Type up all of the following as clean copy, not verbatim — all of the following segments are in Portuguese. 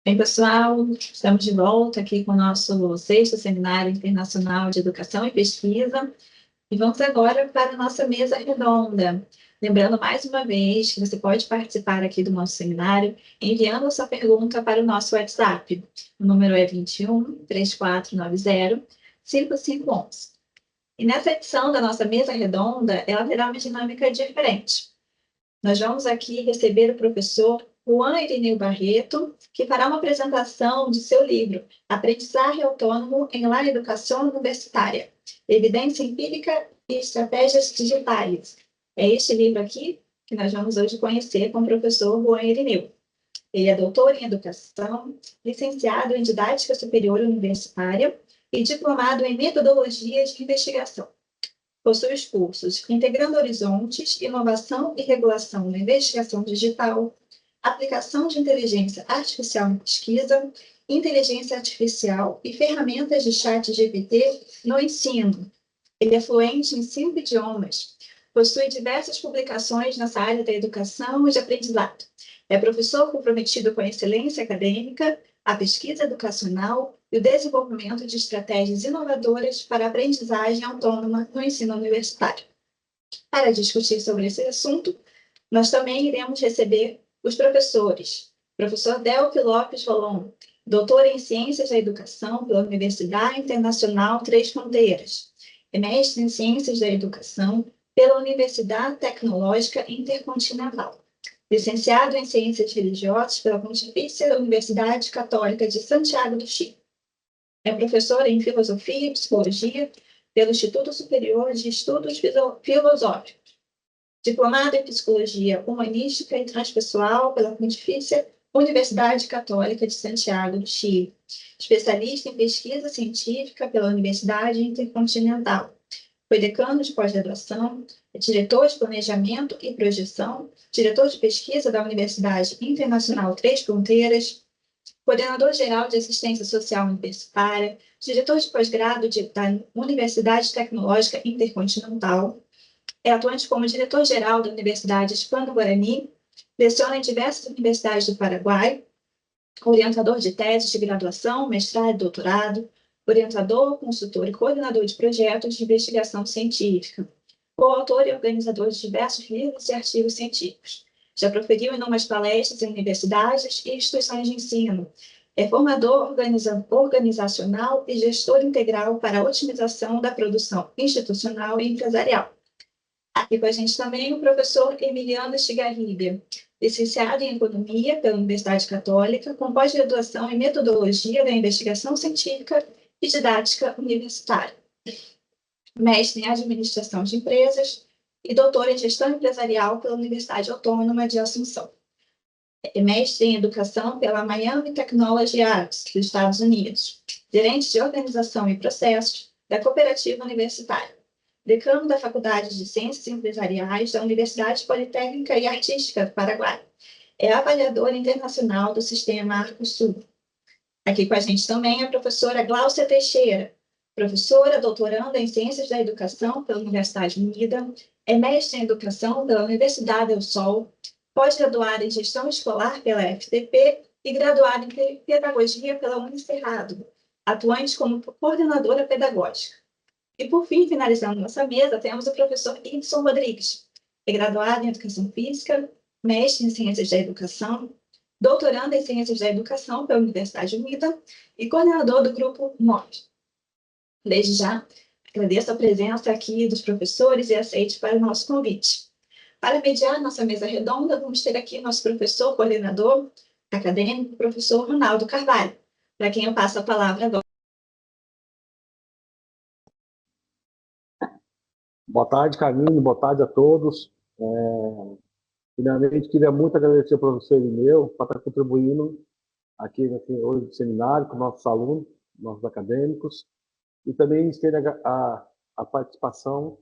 Bem, pessoal, estamos de volta aqui com o nosso sexto Seminário Internacional de Educação e Pesquisa e vamos agora para a nossa mesa redonda. Lembrando mais uma vez que você pode participar aqui do nosso seminário enviando a sua pergunta para o nosso WhatsApp. O número é 21 3490 5511. E nessa edição da nossa mesa redonda, ela terá uma dinâmica diferente. Nós vamos aqui receber o professor Juan Irineu Barreto, que fará uma apresentação de seu livro Aprendizagem Autônomo em la Educação Universitária, Evidência Empírica e Estratégias Digitais. É este livro aqui que nós vamos hoje conhecer com o professor Juan Irineu. Ele é doutor em Educação, licenciado em Didática Superior Universitária e diplomado em Metodologia de Investigação. Possui os cursos Integrando Horizontes, Inovação e Regulação na Investigação Digital, Aplicação de Inteligência Artificial em Pesquisa, Inteligência Artificial e Ferramentas de Chat GPT no Ensino. Ele é fluente em 5 idiomas, possui diversas publicações nessa área da educação e de aprendizado. É professor comprometido com a excelência acadêmica, a pesquisa educacional e o desenvolvimento de estratégias inovadoras para a aprendizagem autônoma no ensino universitário. Para discutir sobre esse assunto, nós também iremos receber os professores. Professor Delphi Lopes Rolon, doutor em Ciências da Educação pela Universidade Internacional Três Fronteiras, é mestre em Ciências da Educação pela Universidade Tecnológica Intercontinental, licenciado em Ciências Religiosas pela Pontifícia Universidade Católica de Santiago do Chile. É professor em Filosofia e Psicologia pelo Instituto Superior de Estudos Filosóficos. Diplomado em Psicologia Humanística e Transpessoal pela Pontifícia Universidade Católica de Santiago do Chile. Especialista em Pesquisa Científica pela Universidade Intercontinental. Foi decano de pós-graduação, diretor de Planejamento e Projeção, diretor de Pesquisa da Universidade Internacional Três Fronteiras, coordenador-geral de Assistência Social Universitária, diretor de pós-grado da Universidade Tecnológica Intercontinental, é atuante como diretor-geral da Universidade Hispano-Guarani, leciona em diversas universidades do Paraguai, orientador de teses de graduação, mestrado e doutorado, orientador, consultor e coordenador de projetos de investigação científica, coautor e organizador de diversos livros e artigos científicos. Já proferiu inúmeras palestras em universidades e instituições de ensino. É formador organizacional e gestor integral para a otimização da produção institucional e empresarial. Aqui com a gente também o professor Emiliano Estigarribia, licenciado em Economia pela Universidade Católica, com pós-graduação em Metodologia da Investigação Científica e Didática Universitária. Mestre em Administração de Empresas e doutor em Gestão Empresarial pela Universidade Autônoma de Assunção. É mestre em Educação pela Miami Technology Arts, dos Estados Unidos. Gerente de Organização e Processos da Cooperativa Universitária. Decano da Faculdade de Ciências Empresariais da Universidade Politécnica e Artística do Paraguai. É avaliadora internacional do Sistema Arcosul. Aqui com a gente também é a professora Gláucia Teixeira, professora doutoranda em Ciências da Educação pela Universidade Unida, é mestre em Educação pela Universidade do Sol, pós-graduada em Gestão Escolar pela FTP e graduada em Pedagogia pela Unicerrado, atuante como coordenadora pedagógica. E, por fim, finalizando nossa mesa, temos o professor Ibson Rodrigues, é graduado em Educação Física, mestre em Ciências da Educação, doutorando em Ciências da Educação pela Universidade Unida e coordenador do Grupo MOP. Desde já, agradeço a presença aqui dos professores e aceite para o nosso convite. Para mediar nossa mesa redonda, vamos ter aqui nosso professor, coordenador acadêmico, professor Ronaldo Carvalho, para quem eu passo a palavra agora. Boa tarde, Carlinhos. Boa tarde a todos. Finalmente, queria muito agradecer ao professor Irineu por estar contribuindo aqui hoje no seminário com nossos alunos, nossos acadêmicos, e também ter a participação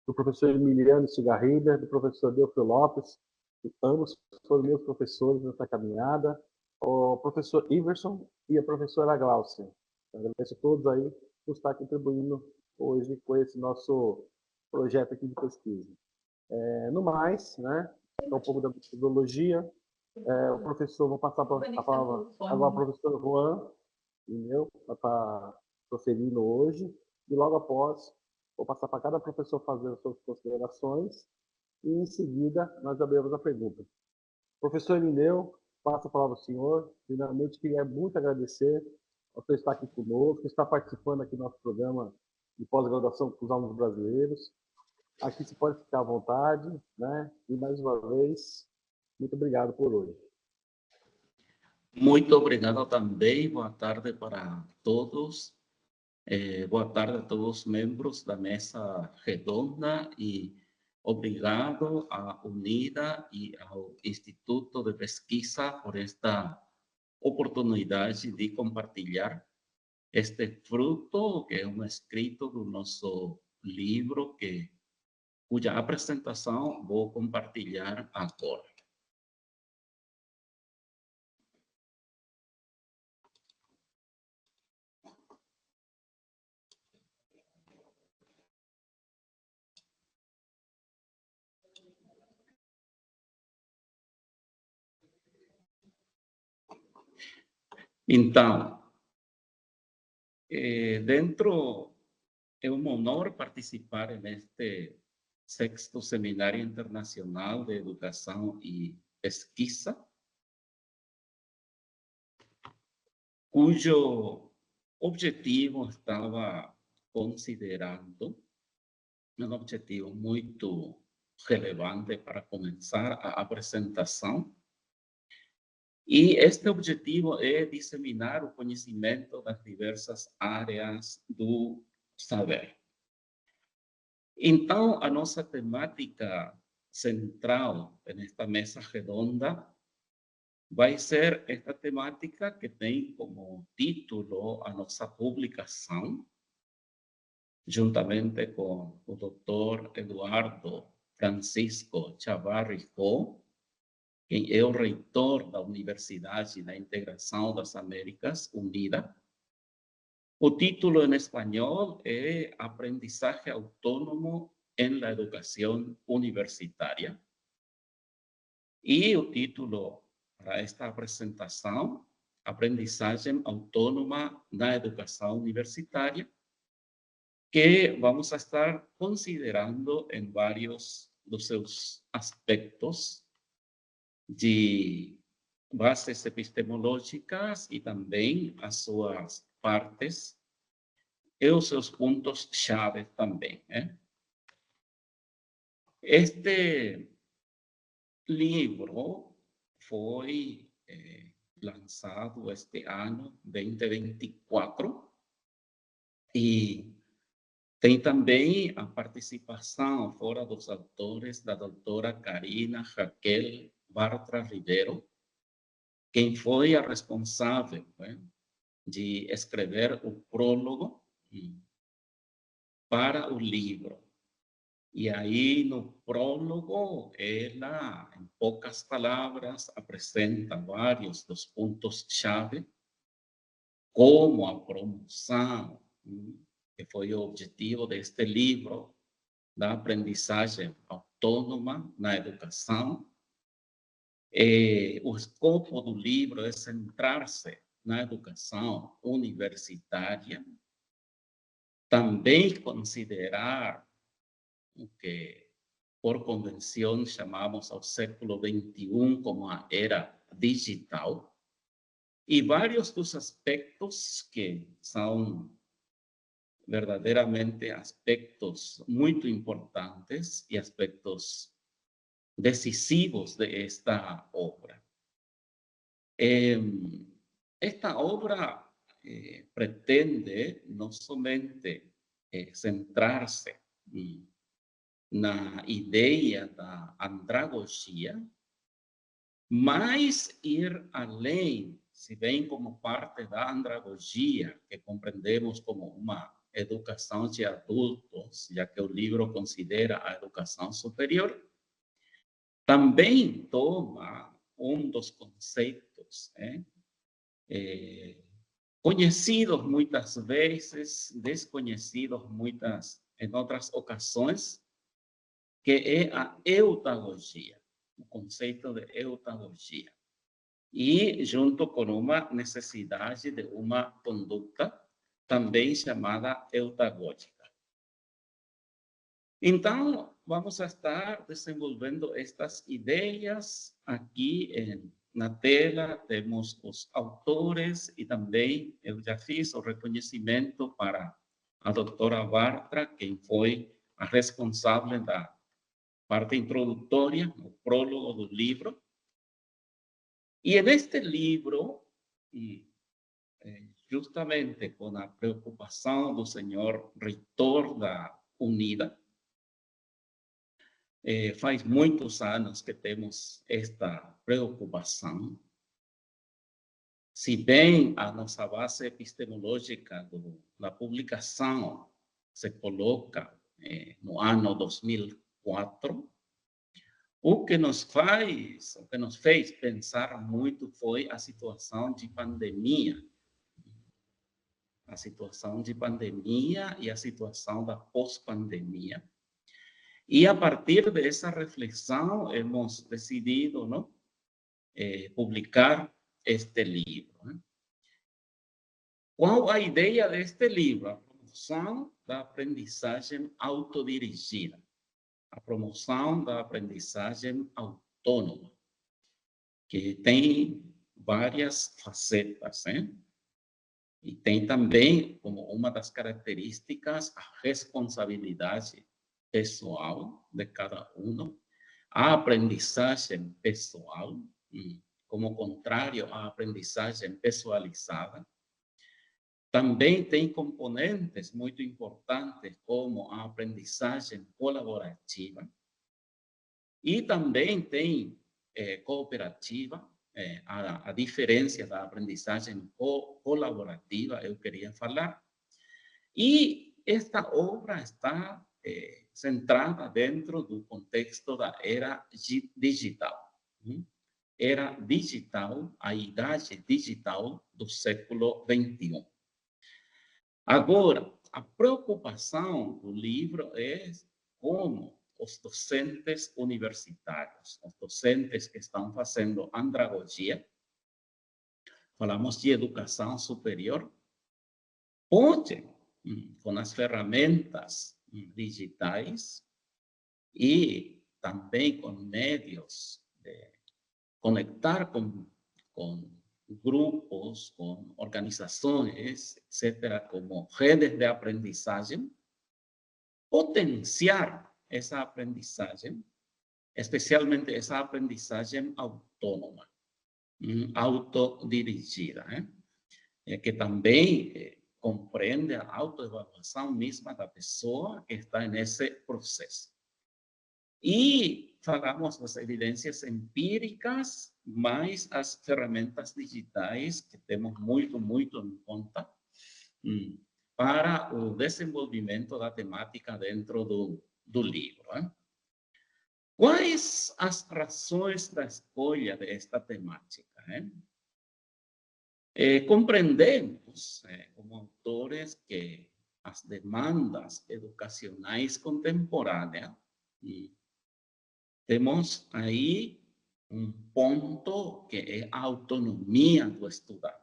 do professor Emiliano Estigarribia, do professor Delphi Lopes, que ambos foram meus professores nessa caminhada, o professor Iverson e a professora Gláucia. Agradeço a todos aí por estar contribuindo hoje com esse nosso projeto aqui de pesquisa. No mais, né, um pouco da metodologia, O professor, vou passar a palavra agora ao professor Juan Lineu, para estar proferindo hoje, e logo após, vou passar para cada professor fazer as suas considerações, e em seguida nós abrimos a pergunta. Professor Lineu, passo a palavra ao senhor. Finalmente, queria muito agradecer ao senhor estar aqui conosco, estar participando aqui do nosso programa de pós-graduação com os alunos brasileiros. Aqui você pode ficar à vontade, né? E mais uma vez, muito obrigado por hoje. Muito obrigado também. Boa tarde para todos. Boa tarde a todos os membros da mesa redonda e obrigado à UNIDA e ao Instituto de Pesquisa por esta oportunidade de compartilhar este fruto, que é um escrito do nosso livro, cuja apresentação vou compartilhar agora. Então, é um honor participar neste 6º Seminário Internacional de Educação e Pesquisa, cujo objetivo estava considerando um objetivo muito relevante para começar a apresentação. E este objetivo é disseminar o conhecimento das diversas áreas do saber. Então, a nossa temática central nesta mesa redonda vai ser esta temática que tem como título a nossa publicação, juntamente com o Dr. Eduardo Francisco Chavarri Ho, quem é o reitor da Universidade da Integração das Américas Unida. O título em espanhol é Aprendizaje Autônomo en la Educación Universitária. E o título para esta apresentação, Aprendizagem Autônoma na Educação Universitária, que vamos a estar considerando em vários dos seus aspectos de bases epistemológicas e também as suas partes e os seus pontos-chave também. Este livro foi lançado este ano, 2024, e tem também a participação fora dos autores da doutora Karina Raquel Bartra Ribeiro, quem foi a responsável de escrever o prólogo para o livro. E aí, no prólogo, ela, em poucas palavras, apresenta vários dos pontos-chave, como a promoção, que foi o objetivo deste livro, da aprendizagem autônoma na educação. O escopo do livro é centrar-se na educação universitária, também considerar o que, por convenção, chamamos ao século XXI como a era digital, e vários dos aspectos que são verdadeiramente aspectos muito importantes e aspectos decisivos de esta obra. Esta obra pretende não somente centrar-se na ideia da andragogia, mas ir além, se bem como parte da andragogia, que compreendemos como uma educação de adultos, já que o livro considera a educação superior, também toma dos conceitos conhecidos muitas vezes, desconhecidos em outras ocasiões, que é a eutagogia, o conceito de eutagogia. e junto com uma necessidade de uma conduta também chamada eutagógica. Então, vamos estar desenvolvendo estas ideias aqui na tela. Temos os autores e também eu já fiz o reconhecimento para a doutora Bartra, quem foi a responsável da parte introdutória, o prólogo do livro. E neste livro, justamente com a preocupação do senhor reitor da UNIDA, faz muitos anos que temos esta preocupação. Se bem a nossa base epistemológica da publicação se coloca no ano 2004, o que nos fez pensar muito foi a situação de pandemia. A situação de pandemia e a situação da pós-pandemia. E a partir dessa reflexão, hemos decidido, não, publicar este livro. Né? Qual a ideia deste livro? A promoção da aprendizagem autodirigida. A promoção da aprendizagem autônoma, que tem várias facetas, né? E tem também, como uma das características, a responsabilidade pessoal de cada um, a aprendizagem pessoal, como contrário à aprendizagem pessoalizada. Também tem componentes muito importantes, como a aprendizagem colaborativa. E também tem cooperativa, a diferença da aprendizagem colaborativa, eu queria falar. E esta obra está centrada dentro do contexto da era digital. Era digital, a idade digital do século XXI. Agora, a preocupação do livro é como os docentes universitários, os docentes que estão fazendo andragogia, falamos de educação superior, podem, com as ferramentas digitais e também com meios de conectar com grupos, com organizações, etc., como redes de aprendizagem, potenciar essa aprendizagem, especialmente essa aprendizagem autônoma, autodirigida, que também compreende a autoevaluação mesma da pessoa que está nesse processo. E falamos das evidências empíricas, mais as ferramentas digitais, que temos muito em conta, para o desenvolvimento da temática dentro do livro. Quais as razões da escolha desta temática? Compreendemos, como autores, que as demandas educacionais contemporâneas, temos aí ponto que é a autonomia do estudante.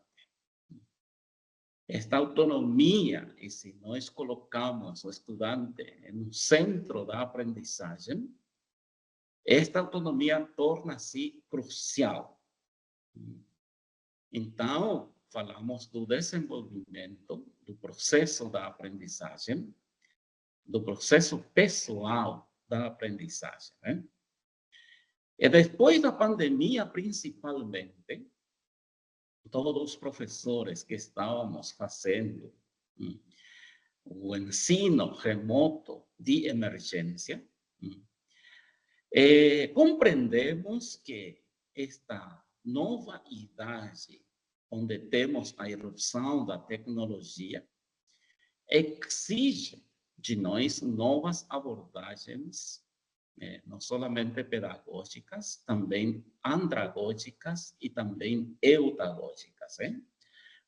Esta autonomia, e se nós colocamos o estudante no centro da aprendizagem, esta autonomia torna-se crucial. Então, falamos do desenvolvimento do processo da aprendizagem, do processo pessoal da aprendizagem. E depois da pandemia, principalmente, todos os professores que estávamos fazendo o ensino remoto de emergência, compreendemos que esta nova idade, onde temos a irrupção da tecnologia, exige de nós novas abordagens, não somente pedagógicas, também andragógicas e também eutagógicas.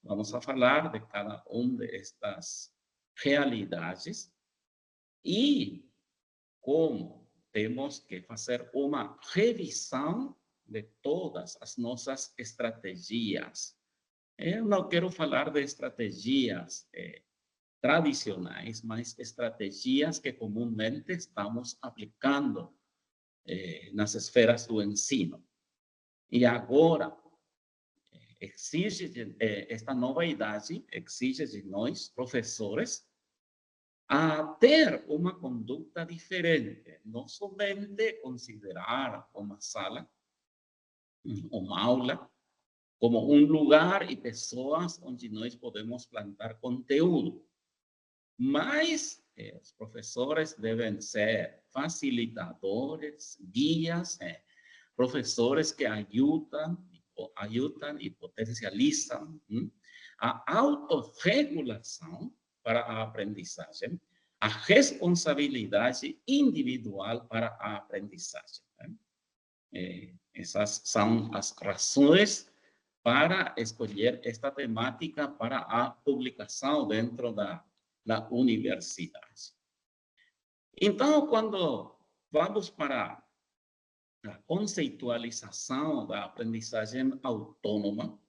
Vamos a falar de cada uma destas realidades e como temos que fazer uma revisão de todas as nossas estratégias. Eu não quero falar de estratégias tradicionais, mas estratégias que comumente estamos aplicando nas esferas do ensino. E agora, esta nova idade exige de nós, professores, a ter uma conduta diferente, não somente considerar uma sala, uma aula, como um lugar e pessoas onde nós podemos plantar conteúdo, mas os professores devem ser facilitadores, guias, professores que ajudam e potencializam a autorregulação para a aprendizagem, a responsabilidade individual para a aprendizagem. Essas são as razões para escolher esta temática para a publicação dentro da universidade. Então, quando vamos para a conceitualização da aprendizagem autônoma,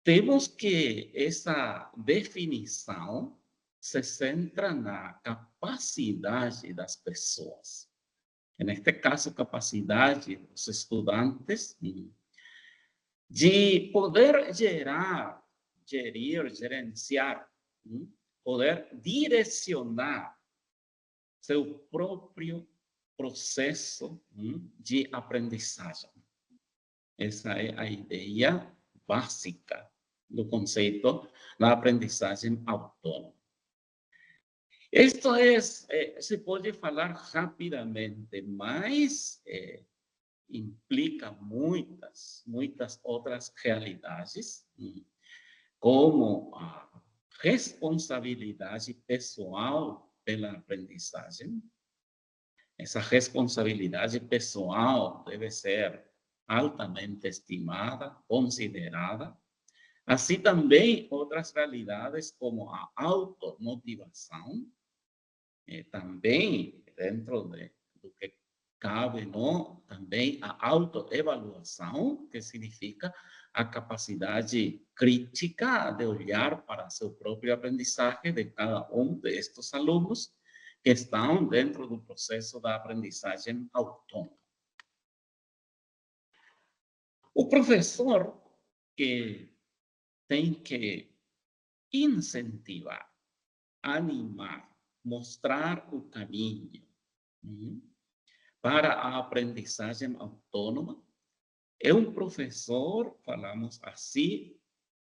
temos que essa definição se centra na capacidade das pessoas. Neste caso, capacidade dos estudantes de poder gerenciar, poder direcionar seu próprio processo de aprendizagem. Essa é a ideia básica do conceito da aprendizagem autônoma. Isto se pode falar rapidamente, mas implica muitas outras realidades, como a responsabilidade pessoal pela aprendizagem. Essa responsabilidade pessoal deve ser altamente estimada, considerada. Assim também outras realidades como a automotivação, também dentro do que cabe, não? Também a autoevaluação, que significa a capacidade crítica de olhar para seu próprio aprendizagem de cada um destes alunos que estão dentro do processo da aprendizagem autônoma. O professor que tem que incentivar, animar, mostrar o caminho para a aprendizagem autônoma, é um professor, falamos assim,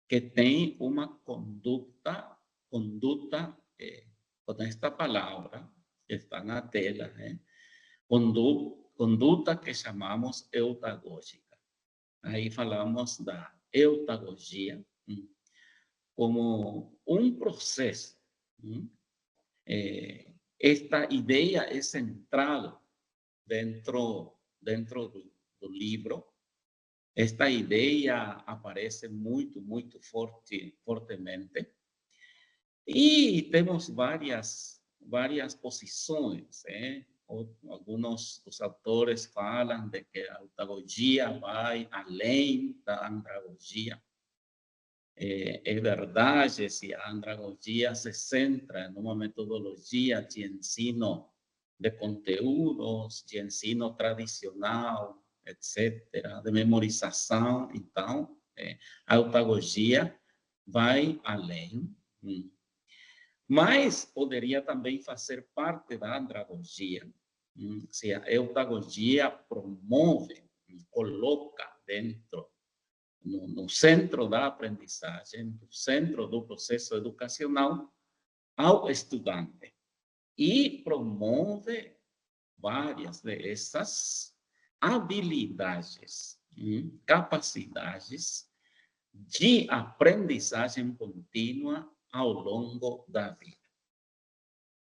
que tem uma conduta com esta palavra que está na tela, conduta que chamamos eutagógica. Aí falamos da eutagogia como um processo. Esta ideia é central dentro do livro. Esta ideia aparece muito fortemente. E temos várias posições. Alguns dos autores falam de que a eutagogia vai além da andragogia. É verdade, se a andragogia se centra numa metodologia de ensino de conteúdos, de ensino tradicional, etc., de memorização, então, a eutagogia vai além. Mas poderia também fazer parte da andragogia, se a eutagogia promove, coloca dentro, no centro da aprendizagem, no centro do processo educacional, ao estudante. E promove várias dessas habilidades, capacidades de aprendizagem contínua ao longo da vida.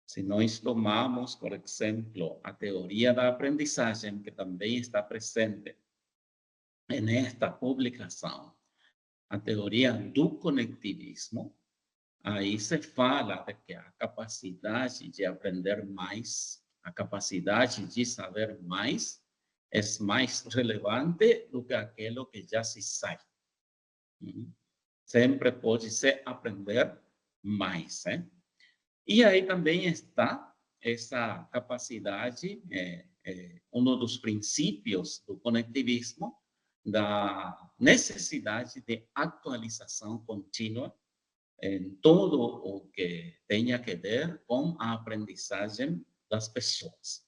Se nós tomamos, por exemplo, a teoria da aprendizagem, que também está presente nesta publicação, a teoria do conectivismo, aí se fala de que a capacidade de aprender mais, a capacidade de saber mais, é mais relevante do que aquilo que já se sabe. Sempre pode se aprender mais. E aí também está essa capacidade, um dos princípios do conectivismo, da necessidade de atualização contínua em tudo o que tenha que ver com a aprendizagem das pessoas.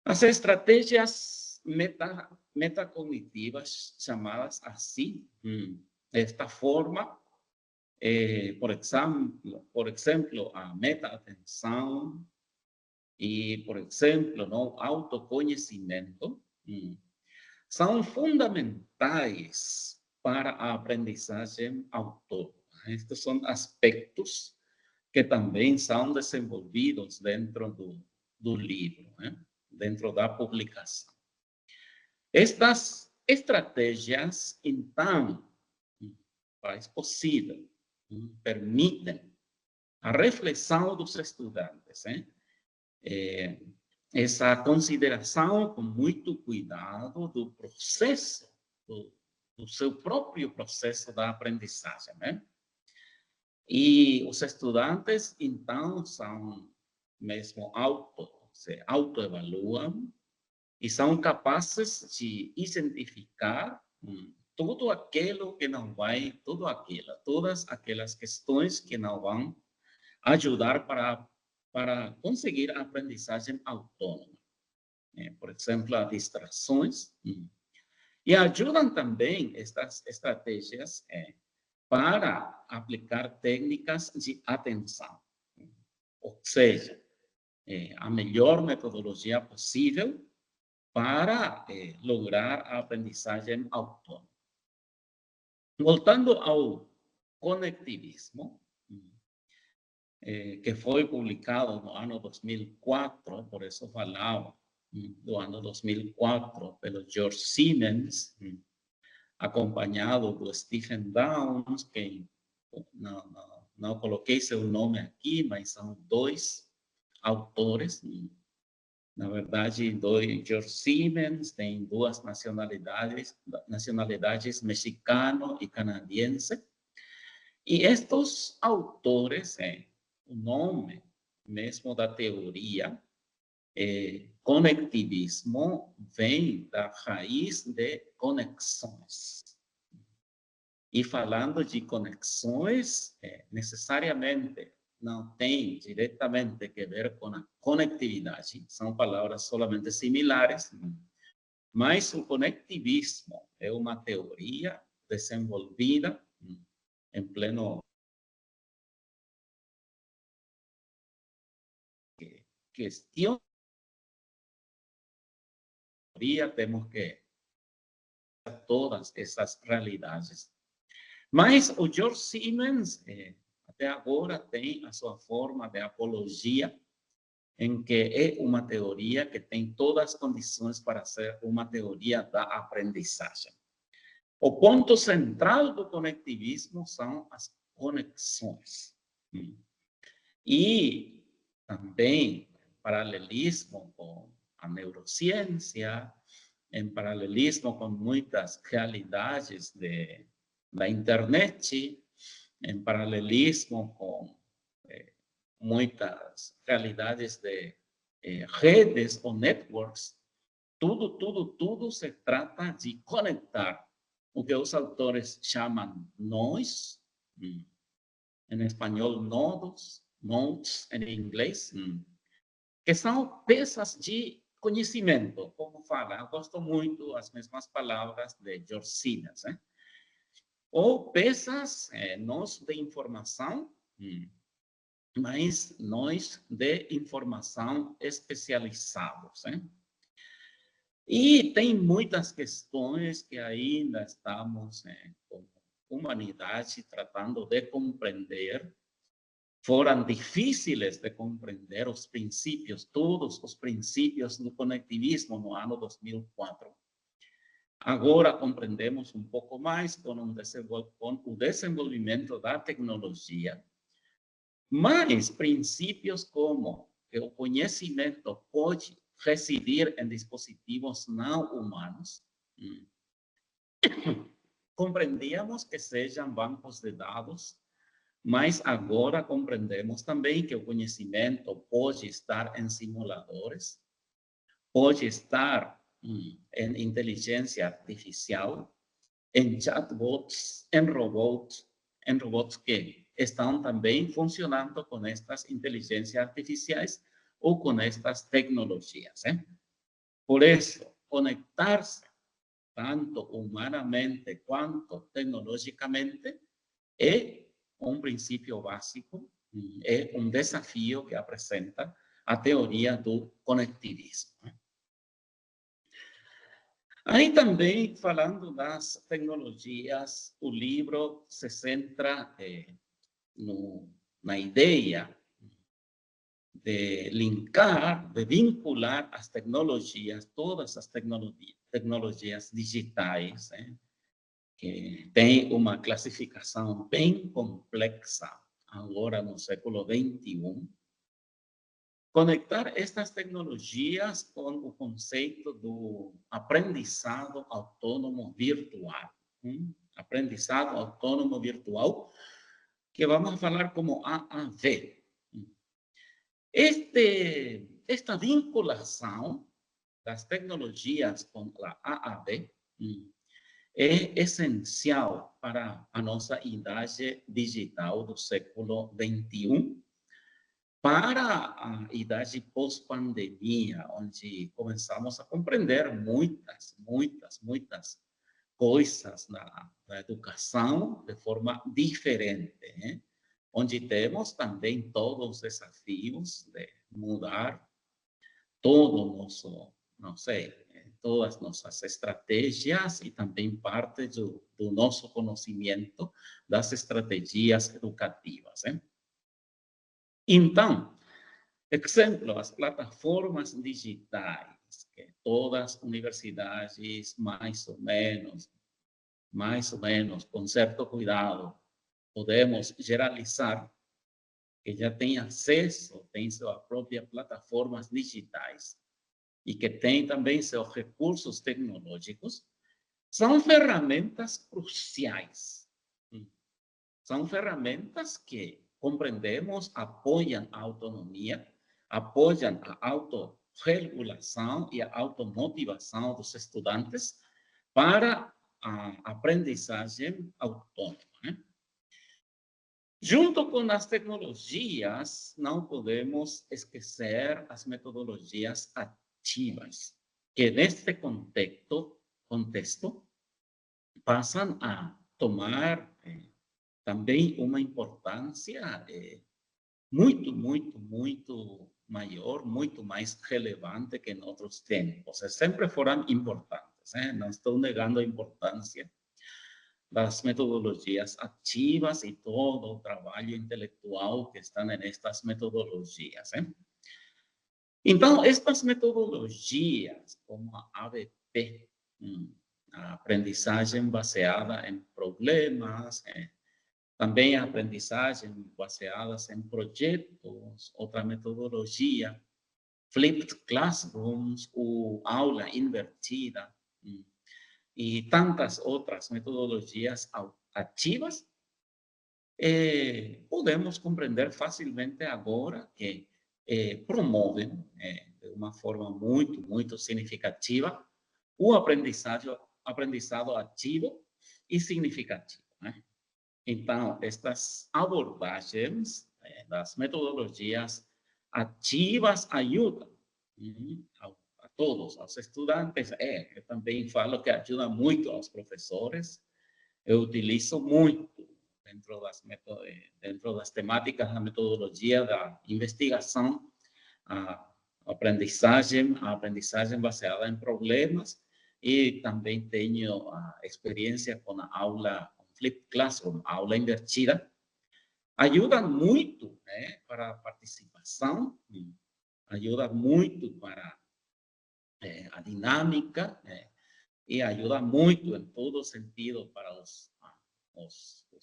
As estratégias metacognitivas, chamadas assim, desta forma, por exemplo, a meta-atenção e, por exemplo, o autoconhecimento, são fundamentais para a aprendizagem autônoma. Estes são aspectos que também são desenvolvidos dentro do livro, dentro da publicação. Estas estratégias, então, faz possível, permitem a reflexão dos estudantes, essa consideração com muito cuidado do processo, do seu próprio processo da aprendizagem. E os estudantes, então, são mesmo se autoevaluam e são capazes de identificar tudo aquilo que não vai, todas aquelas questões que não vão ajudar para conseguir a aprendizagem autônoma. Por exemplo, as distrações. E ajudam também estas estratégias para aplicar técnicas de atenção. Ou seja, a melhor metodologia possível para lograr a aprendizagem autônoma. Voltando ao conectivismo, que foi publicado no ano 2004, por isso falava do ano 2004, pelo George Siemens, acompanhado do Stephen Downes, que não coloquei seu nome aqui, mas são dois autores. Na verdade, George Siemens tem duas nacionalidades mexicano e canadiense. E estes autores, o nome mesmo da teoria, conectivismo, vem da raiz de conexões. E falando de conexões, necessariamente não tem diretamente que ver com a conectividade, são palavras solamente similares, mas o conectivismo é uma teoria desenvolvida em pleno questão. Temos que todas essas realidades. Mas o George Siemens, até agora, tem a sua forma de apologia, em que é uma teoria que tem todas as condições para ser uma teoria da aprendizagem. O ponto central do conectivismo são as conexões. E também paralelismo com a neurociência, em paralelismo com muitas realidades da internet, em paralelismo com muitas realidades de redes ou networks, tudo se trata de conectar o que os autores chamam nós, em espanhol nodos em inglês, que são peças de conhecimento, como fala. Eu gosto muito as mesmas palavras de George Siemens, ou peças nós de informação, mas nós de informação especializados. E tem muitas questões que ainda estamos, como humanidade, tratando de compreender. Foram difíceis de compreender os princípios, todos os princípios do conectivismo no ano 2004. Agora compreendemos um pouco mais com o desenvolvimento da tecnologia. Mas princípios como que o conhecimento pode residir em dispositivos não humanos, compreendíamos que sejam bancos de dados, mas agora compreendemos também que o conhecimento pode estar em simuladores, pode estar em inteligência artificial, em chatbots, em robots que estão também funcionando com estas inteligências artificiais ou com estas tecnologias. Por isso, conectar-se tanto humanamente quanto tecnologicamente é um princípio básico, é um desafio que apresenta a teoria do conectivismo. Aí também, falando das tecnologias, o livro se centra na ideia de linkar, de vincular as tecnologias, todas as tecnologias digitais, que tem uma classificação bem complexa agora no século XXI, conectar estas tecnologias com o conceito do aprendizado autônomo virtual. Aprendizado autônomo virtual, que vamos falar como AAV. Esta vinculação das tecnologias com a AAV é essencial para a nossa idade digital do século XXI, para a idade pós-pandemia, onde começamos a compreender muitas coisas na educação de forma diferente, onde temos também todos os desafios de mudar todo o nosso, todas as nossas estratégias e também parte do nosso conhecimento das estratégias educativas. Então, exemplo, as plataformas digitais, que todas as universidades, mais ou menos, com certo cuidado, podemos generalizar, que já tem acesso, tem suas próprias plataformas digitais e que tem também seus recursos tecnológicos, são ferramentas cruciais. São ferramentas que compreendemos, apoiam a autonomia, apoiam a autorregulação e a automotivação dos estudantes para a aprendizagem autônoma. Junto com as tecnologias, não podemos esquecer as metodologias ativas, que neste contexto passam a tomar também uma importância muito maior, muito mais relevante que em outros tempos. Sempre foram importantes, não estou negando a importância das metodologias ativas e todo o trabalho intelectual que está nestas metodologias. Então, estas metodologias, como a ABP, a aprendizagem baseada em problemas, também a aprendizagem baseada em projetos, outra metodologia, flipped classrooms, ou aula invertida, e tantas outras metodologias ativas, podemos compreender facilmente agora que promovem de uma forma muito significativa o aprendizado ativo e significativo. Então, estas abordagens das metodologias ativas ajudam a todos, aos estudantes. Eu também falo que ajuda muito aos professores. Eu utilizo muito dentro das temáticas da metodologia da investigação, a aprendizagem baseada em problemas, e também tenho a experiência com a aula Flip Classroom, aula invertida. Ajuda muito para a participação, ajuda muito para a dinâmica, e ajuda muito em todo sentido para os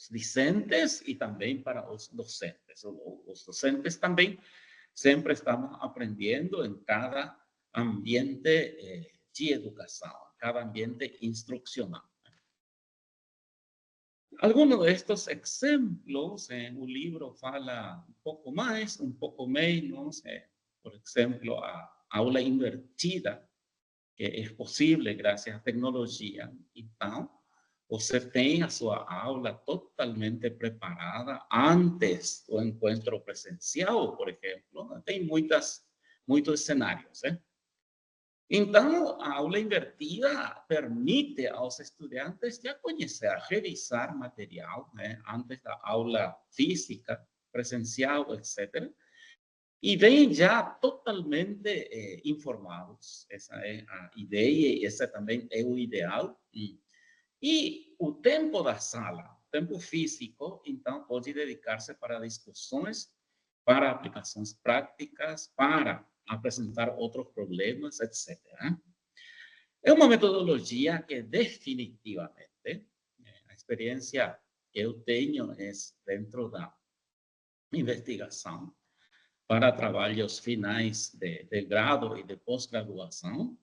discentes e também para os docentes. Os docentes também sempre estamos aprendendo em cada ambiente de educação, cada ambiente instrucional. Algunos de estos exemplos, o livro fala um pouco mais, um pouco menos. Por exemplo, a aula invertida, que é possível graças à tecnologia. Então, você tem a sua aula totalmente preparada antes do encontro presencial, por exemplo. Tem muitos cenários. Então, a aula invertida permite aos estudantes já conhecer, revisar material, antes da aula física, presencial, etc. E vêm já totalmente informados. Essa é a ideia e esse também é o ideal. E o tempo da sala, o tempo físico, então, pode dedicar-se para discussões, para aplicações práticas, para apresentar outros problemas, etc. É uma metodologia que definitivamente, a experiência que eu tenho é dentro da investigação, para trabalhos finais de grado e de pós-graduação,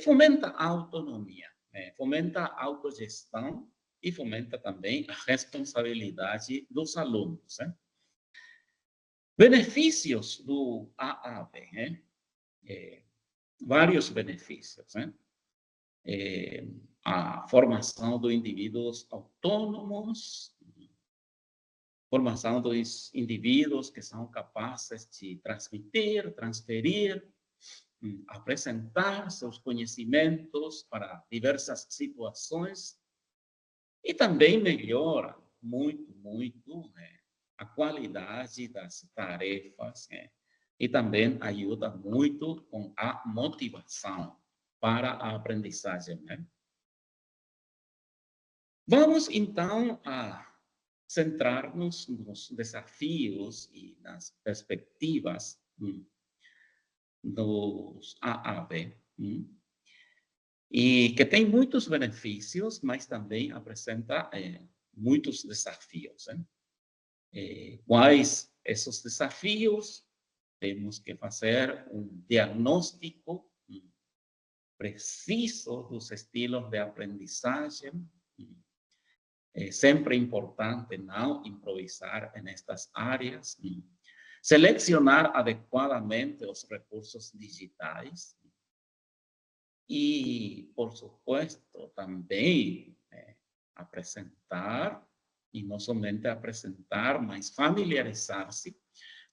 fomenta a autonomia, fomenta a autogestão e fomenta também a responsabilidade dos alunos. Benefícios do AAB, vários benefícios. A formação de indivíduos autônomos, formação dos indivíduos que são capazes de transmitir, transferir, apresentar seus conhecimentos para diversas situações, e também melhora muito a qualidade das tarefas, e também ajuda muito com a motivação para a aprendizagem. Vamos, então, a centrar-nos nos desafios e nas perspectivas dos AAB, e que tem muitos benefícios, mas também apresenta muitos desafios. Quais esses desafios? Temos que fazer um diagnóstico preciso dos estilos de aprendizagem. É sempre importante não improvisar nestas áreas. Selecionar adequadamente os recursos digitais. E, por supuesto, também apresentar, e não somente apresentar, mas familiarizar-se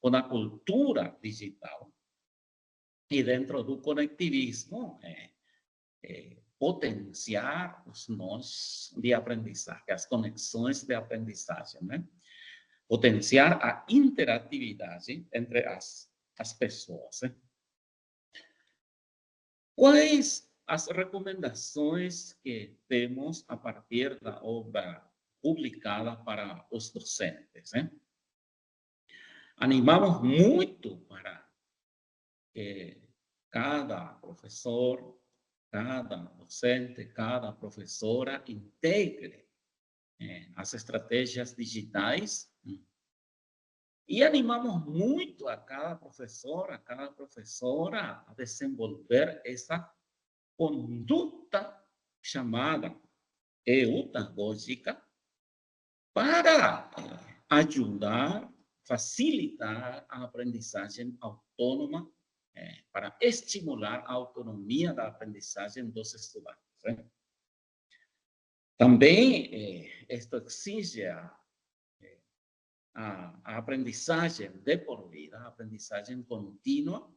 com a cultura digital. E dentro do conectivismo, potenciar os nós de aprendizagem, as conexões de aprendizagem, potenciar a interatividade entre as pessoas. Quais as recomendações que temos a partir da obra publicada para os docentes? Animamos muito para que cada professor, cada docente, cada professora integre as estratégias digitais, e animamos muito a cada professor, a cada professora a desenvolver essa conduta chamada eutagógica para ajudar, facilitar a aprendizagem autônoma, para estimular a autonomia da aprendizagem dos estudantes. Também, isto exige a aprendizagem de por vida, a aprendizagem contínua.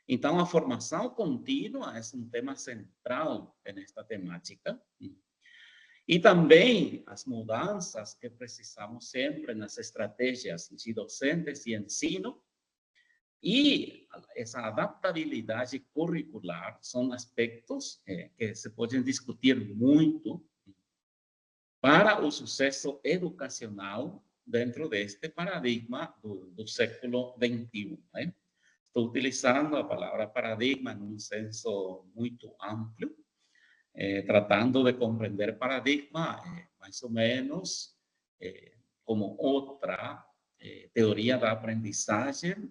Então, a formação contínua é um tema central nesta temática. E também as mudanças que precisamos sempre nas estratégias de docentes e ensino. E essa adaptabilidade curricular são aspectos que se podem discutir muito para o sucesso educacional dentro deste paradigma do século XXI. Estou utilizando a palavra paradigma num senso muito amplo, tratando de compreender paradigma mais ou menos como outra teoria da aprendizagem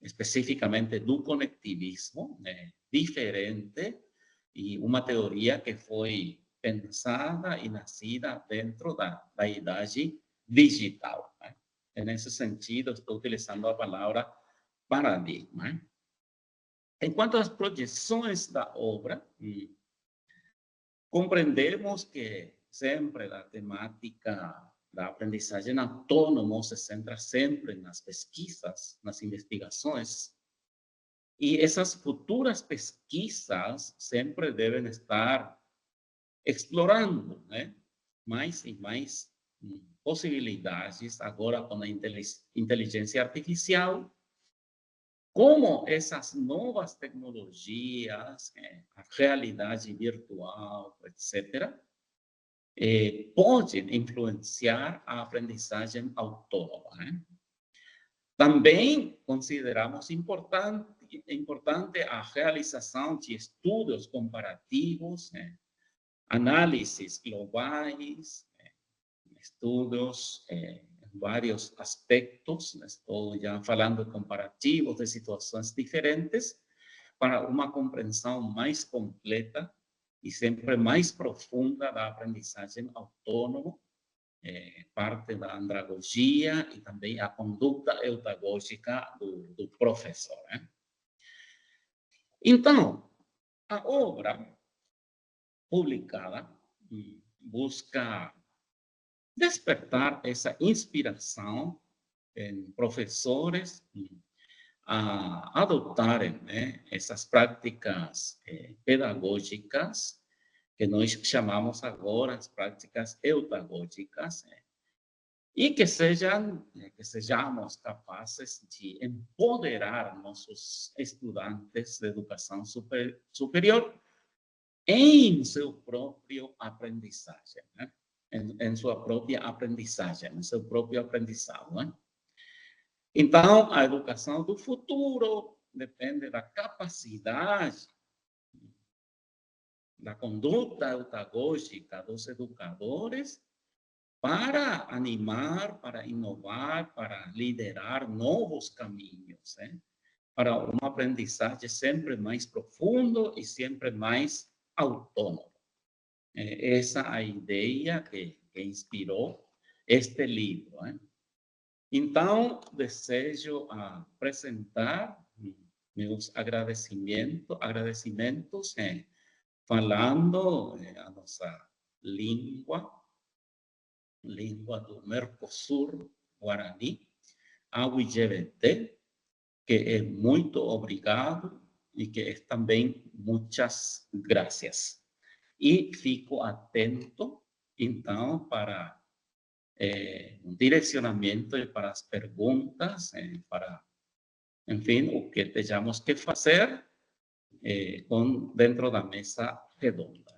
especificamente do conectivismo, diferente, e uma teoria que foi pensada e nascida dentro da idade digital. Nesse sentido, estou utilizando a palavra paradigma. Enquanto às projeções da obra, compreendemos que sempre a temática da aprendizagem autônoma se centra sempre nas pesquisas, nas investigações, e essas futuras pesquisas sempre devem estar explorando, mais e mais possibilidades agora com a inteligência artificial, como essas novas tecnologias, a realidade virtual, etc., podem influenciar a aprendizagem autônoma. Também consideramos importante a realização de estudos comparativos, análises globais, estudos em vários aspectos. Estou já falando comparativos de situações diferentes para uma compreensão mais completa e sempre mais profunda da aprendizagem autônoma, parte da andragogia e também a conduta eutagógica do professor. Então, a obra publicada busca despertar essa inspiração em professores a adotarem essas práticas pedagógicas que nós chamamos agora as práticas eutagógicas, e que sejamos capazes de empoderar nossos estudantes de educação superior em seu próprio aprendizagem, em sua própria aprendizagem, em seu próprio aprendizado. Então, a educação do futuro depende da capacidade, da conduta eutagógica dos educadores para animar, para inovar, para liderar novos caminhos, para uma aprendizagem sempre mais profundo e sempre mais autônomo. Essa é a ideia que inspirou este livro. Então, desejo apresentar meus agradecimentos falando a nossa língua do Mercosul Guarani, a UIGBT, que é muito obrigado e que é também muitas graças. E fico atento, então, para um direcionamento e para as perguntas, para, enfim, o que tenhamos que fazer dentro da mesa redonda.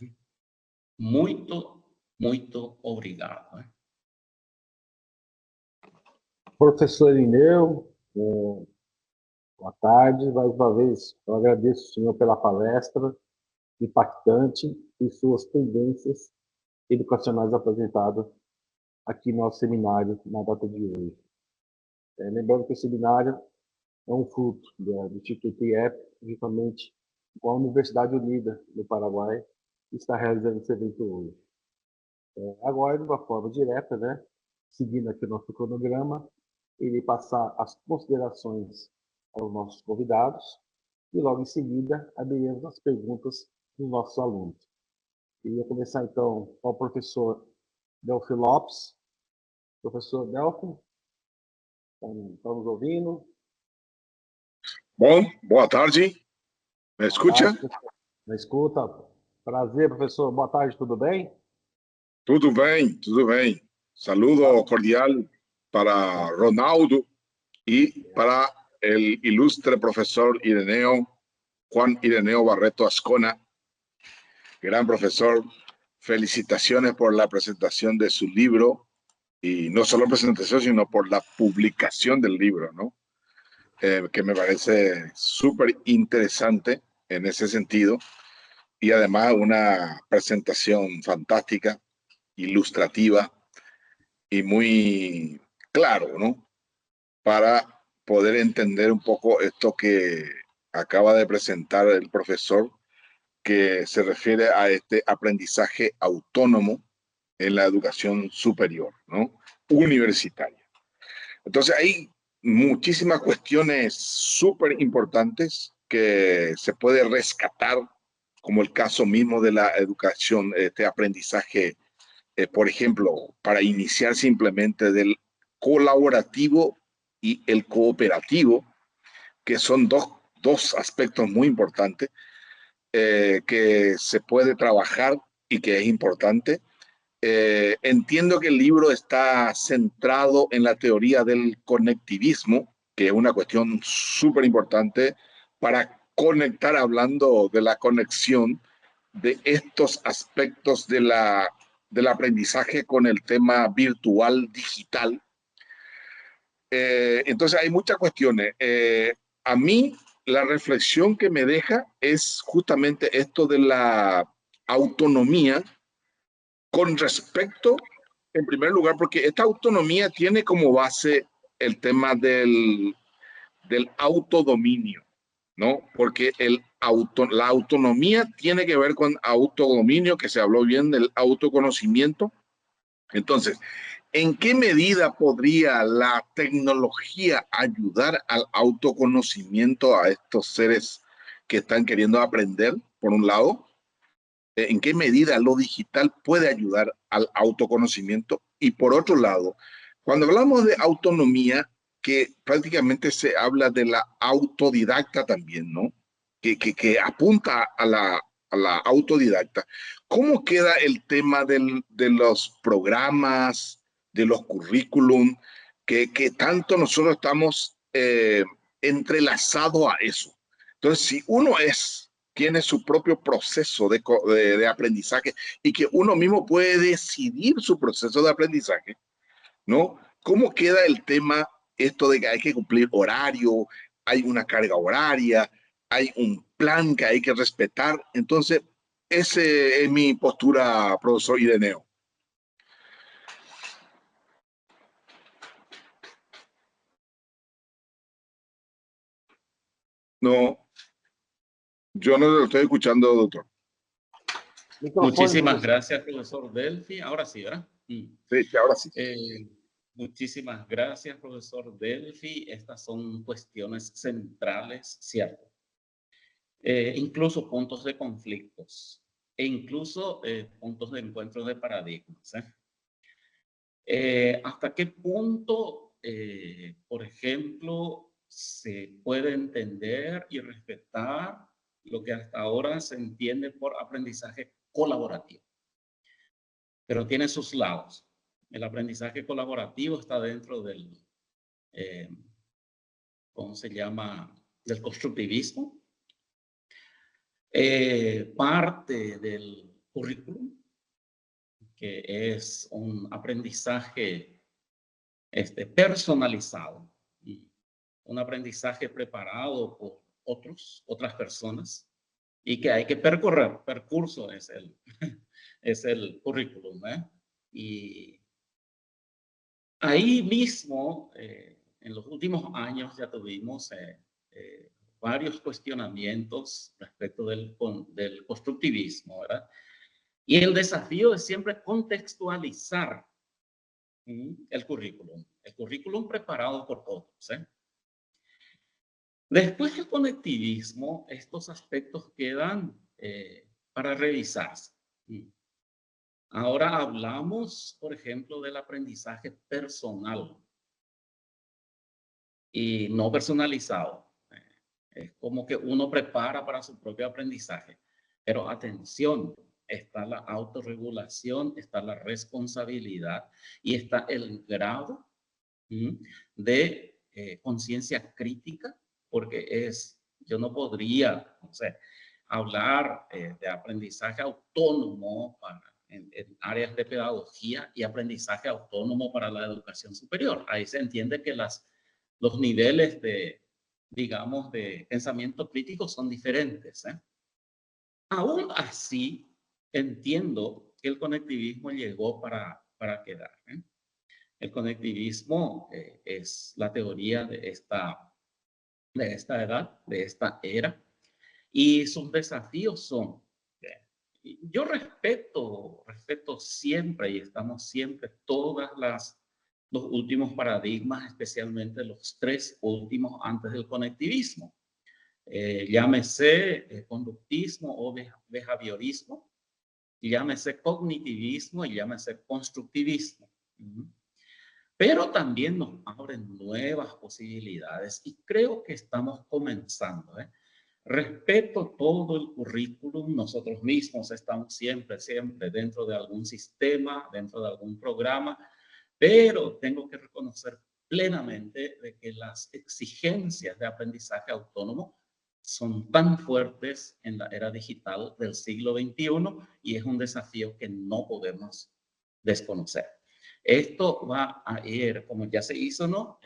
Muito, muito obrigado. Professor Irineu, boa tarde. Mais uma vez, eu agradeço o senhor pela palestra impactante e suas tendências educacionais apresentadas aqui no nosso seminário na data de hoje. Lembrando que o seminário é um fruto do Instituto IEP, justamente com a Universidade Unida do Paraguai, que está realizando esse evento hoje. Agora, de uma forma direta, seguindo aqui o nosso cronograma, irei passar as considerações aos nossos convidados e logo em seguida abriremos as perguntas dos nossos alunos. Queria começar então com o professor Delfim Lopes. Professor Delfim, estamos ouvindo? Bom, boa tarde. Me escuta? Me escuta. Prazer, professor. Boa tarde, tudo bem? Tudo bem, tudo bem. Saludo cordial para Ronaldo y para el ilustre profesor Juan Ireneo Barreto Ascona. Gran profesor, felicitaciones por la presentación de su libro, y no solo presentación, sino por la publicación del libro, ¿no? Que me parece súper interesante en ese sentido, y además una presentación fantástica, ilustrativa y muy claro, ¿no? Para poder entender un poco esto que acaba de presentar el profesor, que se refiere a este aprendizaje autónomo en la educación superior, ¿no? Universitaria. Entonces hay muchísimas cuestiones súper importantes que se puede rescatar, como el caso mismo de la educación, este aprendizaje, por ejemplo, para iniciar simplemente del colaborativo y el cooperativo, que son dos aspectos muy importantes que se puede trabajar y que es importante. Entiendo que el libro está centrado en la teoría del conectivismo, que es una cuestión súper importante para conectar, hablando de la conexión de estos aspectos del aprendizaje con el tema virtual, digital. Entonces hay muchas cuestiones. A mí la reflexión que me deja es justamente esto de la autonomía con respecto, en primer lugar, porque esta autonomía tiene como base el tema del autodominio, ¿no? Porque la autonomía tiene que ver con autodominio, que se habló bien del autoconocimiento. Entonces, ¿en qué medida podría la tecnología ayudar al autoconocimiento a estos seres que están queriendo aprender, por un lado? ¿En qué medida lo digital puede ayudar al autoconocimiento? Y por otro lado, cuando hablamos de autonomía, que prácticamente se habla de la autodidacta también, ¿no? Que apunta a la autodidacta. ¿Cómo queda el tema de los programas, de los currículum, que tanto nosotros estamos entrelazados a eso? Entonces, si uno tiene su propio proceso de aprendizaje y que uno mismo puede decidir su proceso de aprendizaje, ¿no? ¿Cómo queda el tema esto de que hay que cumplir horario, hay una carga horaria, hay un plan que hay que respetar? Entonces, esa es mi postura, profesor Ireneo. No, yo no lo estoy escuchando, doctor. Muchísimas gracias, profesor Delphi. Ahora sí, ¿verdad? Sí, ahora sí. Muchísimas gracias, profesor Delphi. Estas son cuestiones centrales, ¿cierto? Incluso puntos de conflictos e incluso puntos de encuentro de paradigmas. ¿Hasta qué punto, por ejemplo, se puede entender y respetar lo que hasta ahora se entiende por aprendizaje colaborativo? Pero tiene sus lados. El aprendizaje colaborativo está dentro del, ¿cómo se llama? Del constructivismo. Parte del currículum, que es un aprendizaje personalizado, un aprendizaje preparado por otras personas y que hay que percorrer. Percurso es el currículum, Y ahí mismo, en los últimos años ya tuvimos varios cuestionamientos respecto del constructivismo, ¿verdad? Y el desafío es siempre contextualizar el currículum preparado por todos. Después del conectivismo, estos aspectos quedan para revisarse. Ahora hablamos, por ejemplo, del aprendizaje personal y no personalizado. Es como que uno prepara para su propio aprendizaje. Pero atención, está la autorregulación, está la responsabilidad y está el grado de conciencia crítica, porque yo no podría, hablar de aprendizaje autónomo en áreas de pedagogía y aprendizaje autónomo para la educación superior. Ahí se entiende que los niveles digamos, de pensamiento crítico son diferentes. Aún así, entiendo que el conectivismo llegó para quedar. El conectivismo es la teoría de esta edad, de esta era, y sus desafíos son, yo respeto siempre y estamos siempre los últimos paradigmas, especialmente los 3 últimos antes del conectivismo. Llámese conductismo o behaviorismo, llámese cognitivismo y llámese constructivismo. Pero también nos abren nuevas posibilidades y creo que estamos comenzando. Respeto todo el currículum, nosotros mismos estamos siempre dentro de algún sistema, dentro de algún programa, pero tengo que reconocer plenamente de que las exigencias de aprendizaje autónomo son tan fuertes en la era digital del siglo XXI y es un desafío que no podemos desconocer. Esto va a ir, como ya se hizo, ¿no?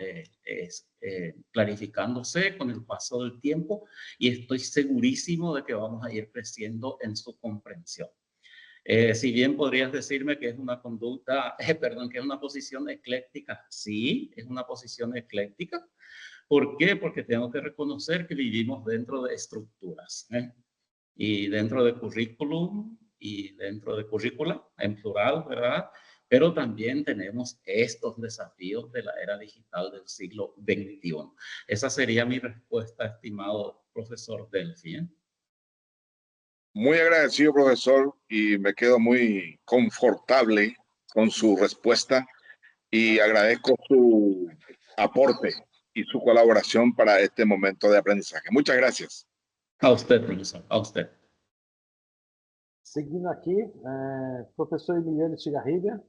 Clarificándose con el paso del tiempo y estoy segurísimo de que vamos a ir creciendo en su comprensión. Si bien podrías decirme que es una conducta, perdón, que es una posición ecléctica, sí, es una posición ecléctica. ¿Por qué? Porque tengo que reconocer que vivimos dentro de estructuras, y dentro de currículum y dentro de currícula, en plural, ¿verdad? Pero también tenemos estos desafíos de la era digital del siglo XXI. Esa sería mi respuesta, estimado profesor Delphi. Muy agradecido, profesor, y me quedo muy confortable con su respuesta y agradezco su aporte y su colaboración para este momento de aprendizaje. Muchas gracias. A usted, profesor, a usted. Seguindo aqui, professor Emiliano Estigarribia.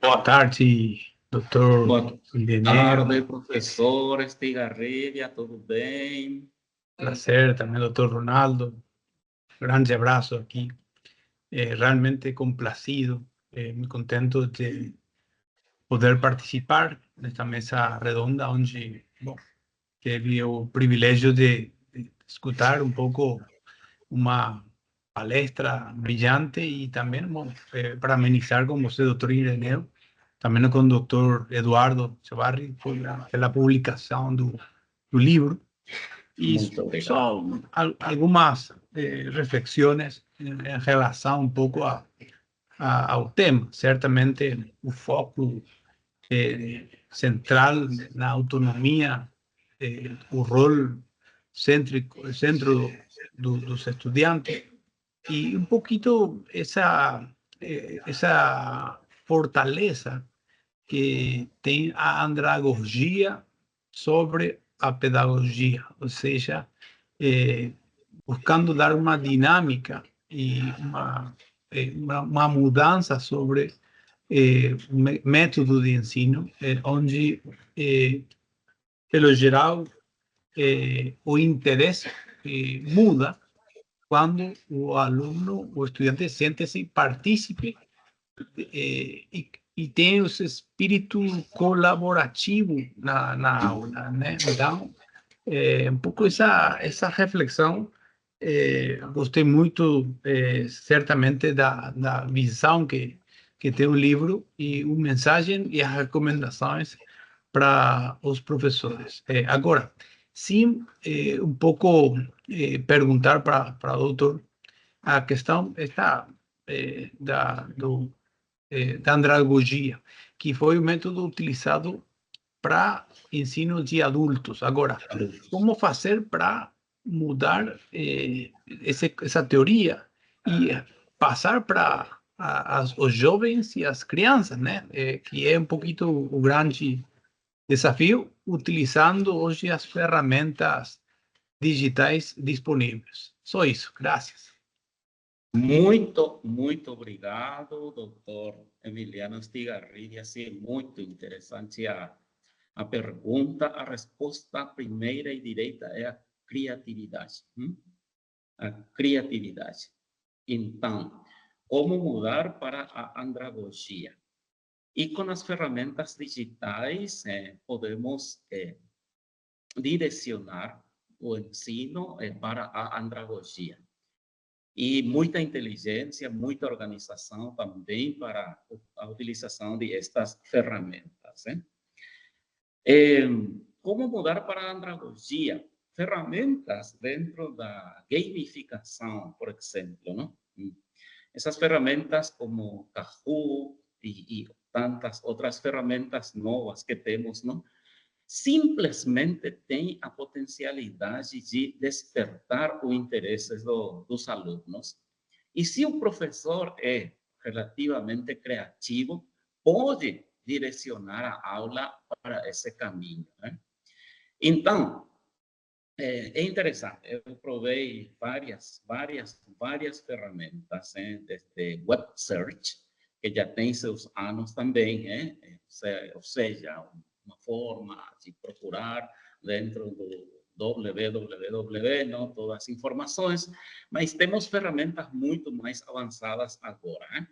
Boa tarde, doutor. Boa Ireneo. tarde, professor Estigarribia, tudo bem? Prazer também, doutor Ronaldo. Grande abraço aqui. Realmente complacido, muito contento de poder participar nesta mesa redonda, onde teve o privilégio de escutar um pouco uma palestra brilhante e também, para amenizar com você, doutor Ireneo, também com o doutor Eduardo Chavarri, pela publicação do livro. E só algumas reflexões em relação um pouco ao tema. Certamente, o foco central na autonomia, o rol centro dos estudiantes, e um pouquinho essa fortaleza que tem a andragogia sobre a pedagogia, ou seja, buscando dar uma dinâmica e uma mudança sobre o método de ensino, onde, pelo geral, o interesse muda quando o aluno, o estudante, sente-se partícipe e tem esse espírito colaborativo na aula, né? Então, um pouco essa reflexão, gostei muito, certamente, da visão que tem o livro e a mensagem e as recomendações para os professores. Agora, sim, um pouco perguntar para o doutor a questão da andragogia, que foi o método utilizado para ensino de adultos. Agora, como fazer para mudar essa teoria e passar para os jovens e as crianças, né? Que é um pouquinho o grande desafio, utilizando hoje as ferramentas digitais disponíveis. Só isso, graças. Muito obrigado, doutor Emiliano Estigarribia. Sim, muito interessante a pergunta. A resposta primeira e direita é a criatividade. A criatividade. Então, como mudar para a andragogia? E com as ferramentas digitais, podemos direcionar o ensino para a andragogia. e muita inteligência, muita organização também para a utilização de estas ferramentas. Como mudar para a andragogia? Ferramentas dentro da gamificação, por exemplo, não? Essas ferramentas como Kahoot e tantas outras ferramentas novas que temos, não? Simplesmente tem a potencialidade de despertar o interesse dos alunos. E se o professor é relativamente criativo, pode direcionar a aula para esse caminho, né? Então, é interessante. Eu provei várias ferramentas, desde Web Search, que já tem seus anos também, ou seja, uma forma de procurar dentro do www, não todas as informações, mas temos ferramentas muito mais avançadas agora.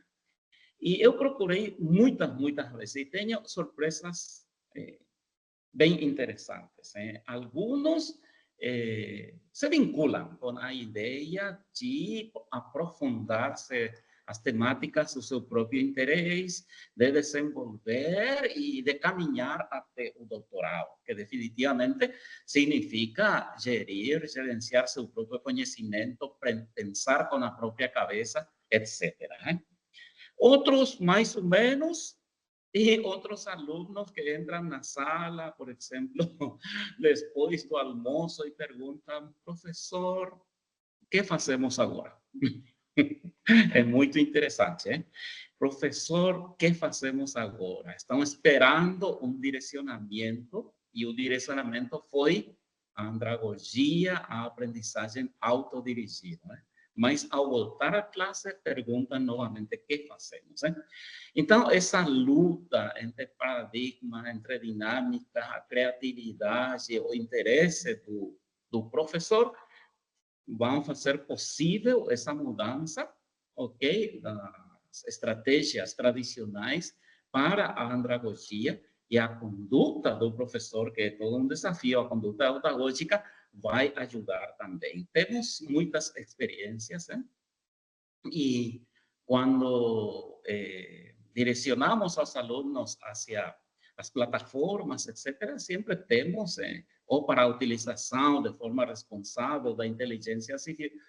E eu procurei muitas vezes e tenho surpresas bem interessantes. Algunos se vinculam com a ideia de aprofundar-se as temáticas do seu próprio interesse, de desenvolver e de caminhar até o doutorado, que definitivamente significa gerenciar seu próprio conhecimento, pensar com a própria cabeça, etc. Outros, mais ou menos, e outros alunos que entram na sala, por exemplo, depois do almoço e perguntam, professor, o que fazemos agora? É muito interessante, hein? Professor, o que fazemos agora? Estão esperando um direcionamento, e o direcionamento foi a andragogia, a aprendizagem autodirigida, né? Mas, ao voltar à classe, perguntam novamente o que fazemos, hein? Então, essa luta entre paradigma, entre dinâmica, a criatividade, o interesse do professor, vão fazer possível essa mudança, ok? Das estratégias tradicionais para a andragogia, e a conduta do professor, que é todo um desafio, a conduta pedagógica, vai ajudar também. Temos muitas experiências, e quando direcionamos aos alunos hacia as plataformas, etc., sempre temos, ou para a utilização de forma responsável da inteligência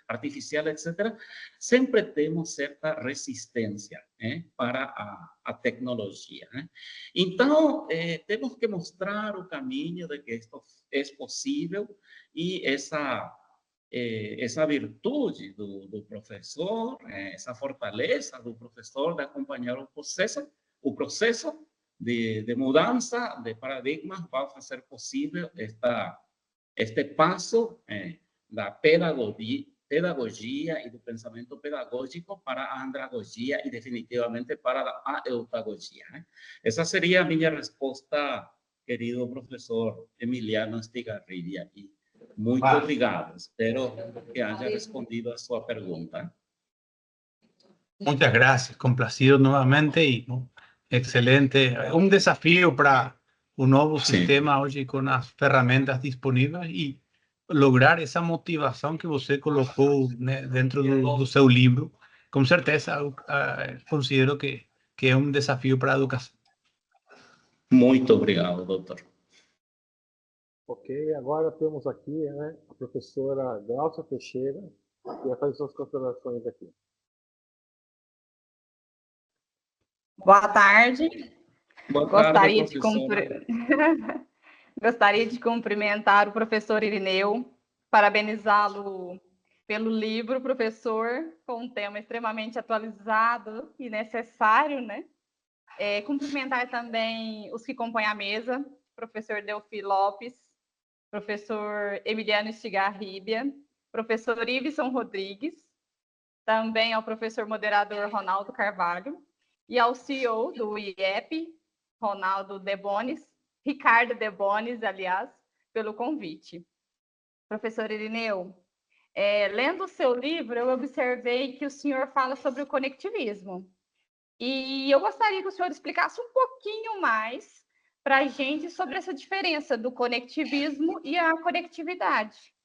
artificial, etc., sempre temos certa resistência para a tecnologia. Então, temos que mostrar o caminho de que isto é possível, e essa virtude do professor, essa fortaleza do professor de acompanhar o processo de mudança de paradigmas, vai fazer possível este passo da pedagogia e do pensamento pedagógico para a andragogia e definitivamente para a eutagogia. Essa seria a minha resposta, querido professor Emiliano Estigarribia. Muito obrigado. Espero que haya respondido a sua pergunta. Muchas gracias. Complacido nuevamente y excelente. Un desafío para un nuevo sistema hoje com as ferramentas disponíveis e lograr essa motivação que você colocou, né, dentro do seu livro. Com certeza, considero que é um desafio para a educação. Muito obrigado, doutor. Ok, agora temos aqui, né, a professora Glaucia Teixeira, que vai fazer suas considerações aqui. Boa tarde. Boa tarde, Gostaria de cumprimentar o professor Irineu, parabenizá-lo pelo livro, professor, com um tema extremamente atualizado e necessário, né? Cumprimentar também os que compõem a mesa, professor Delfi Lopes, professor Emiliano Estigarribia, professor Iveson Rodrigues, também ao professor moderador Ronaldo Carvalho, e ao CEO do IEP, Ricardo Debonis, aliás, pelo convite. Professor Irineu, lendo o seu livro, eu observei que o senhor fala sobre o conectivismo. E eu gostaria que o senhor explicasse um pouquinho mais para a gente sobre essa diferença do conectivismo e a conectividade.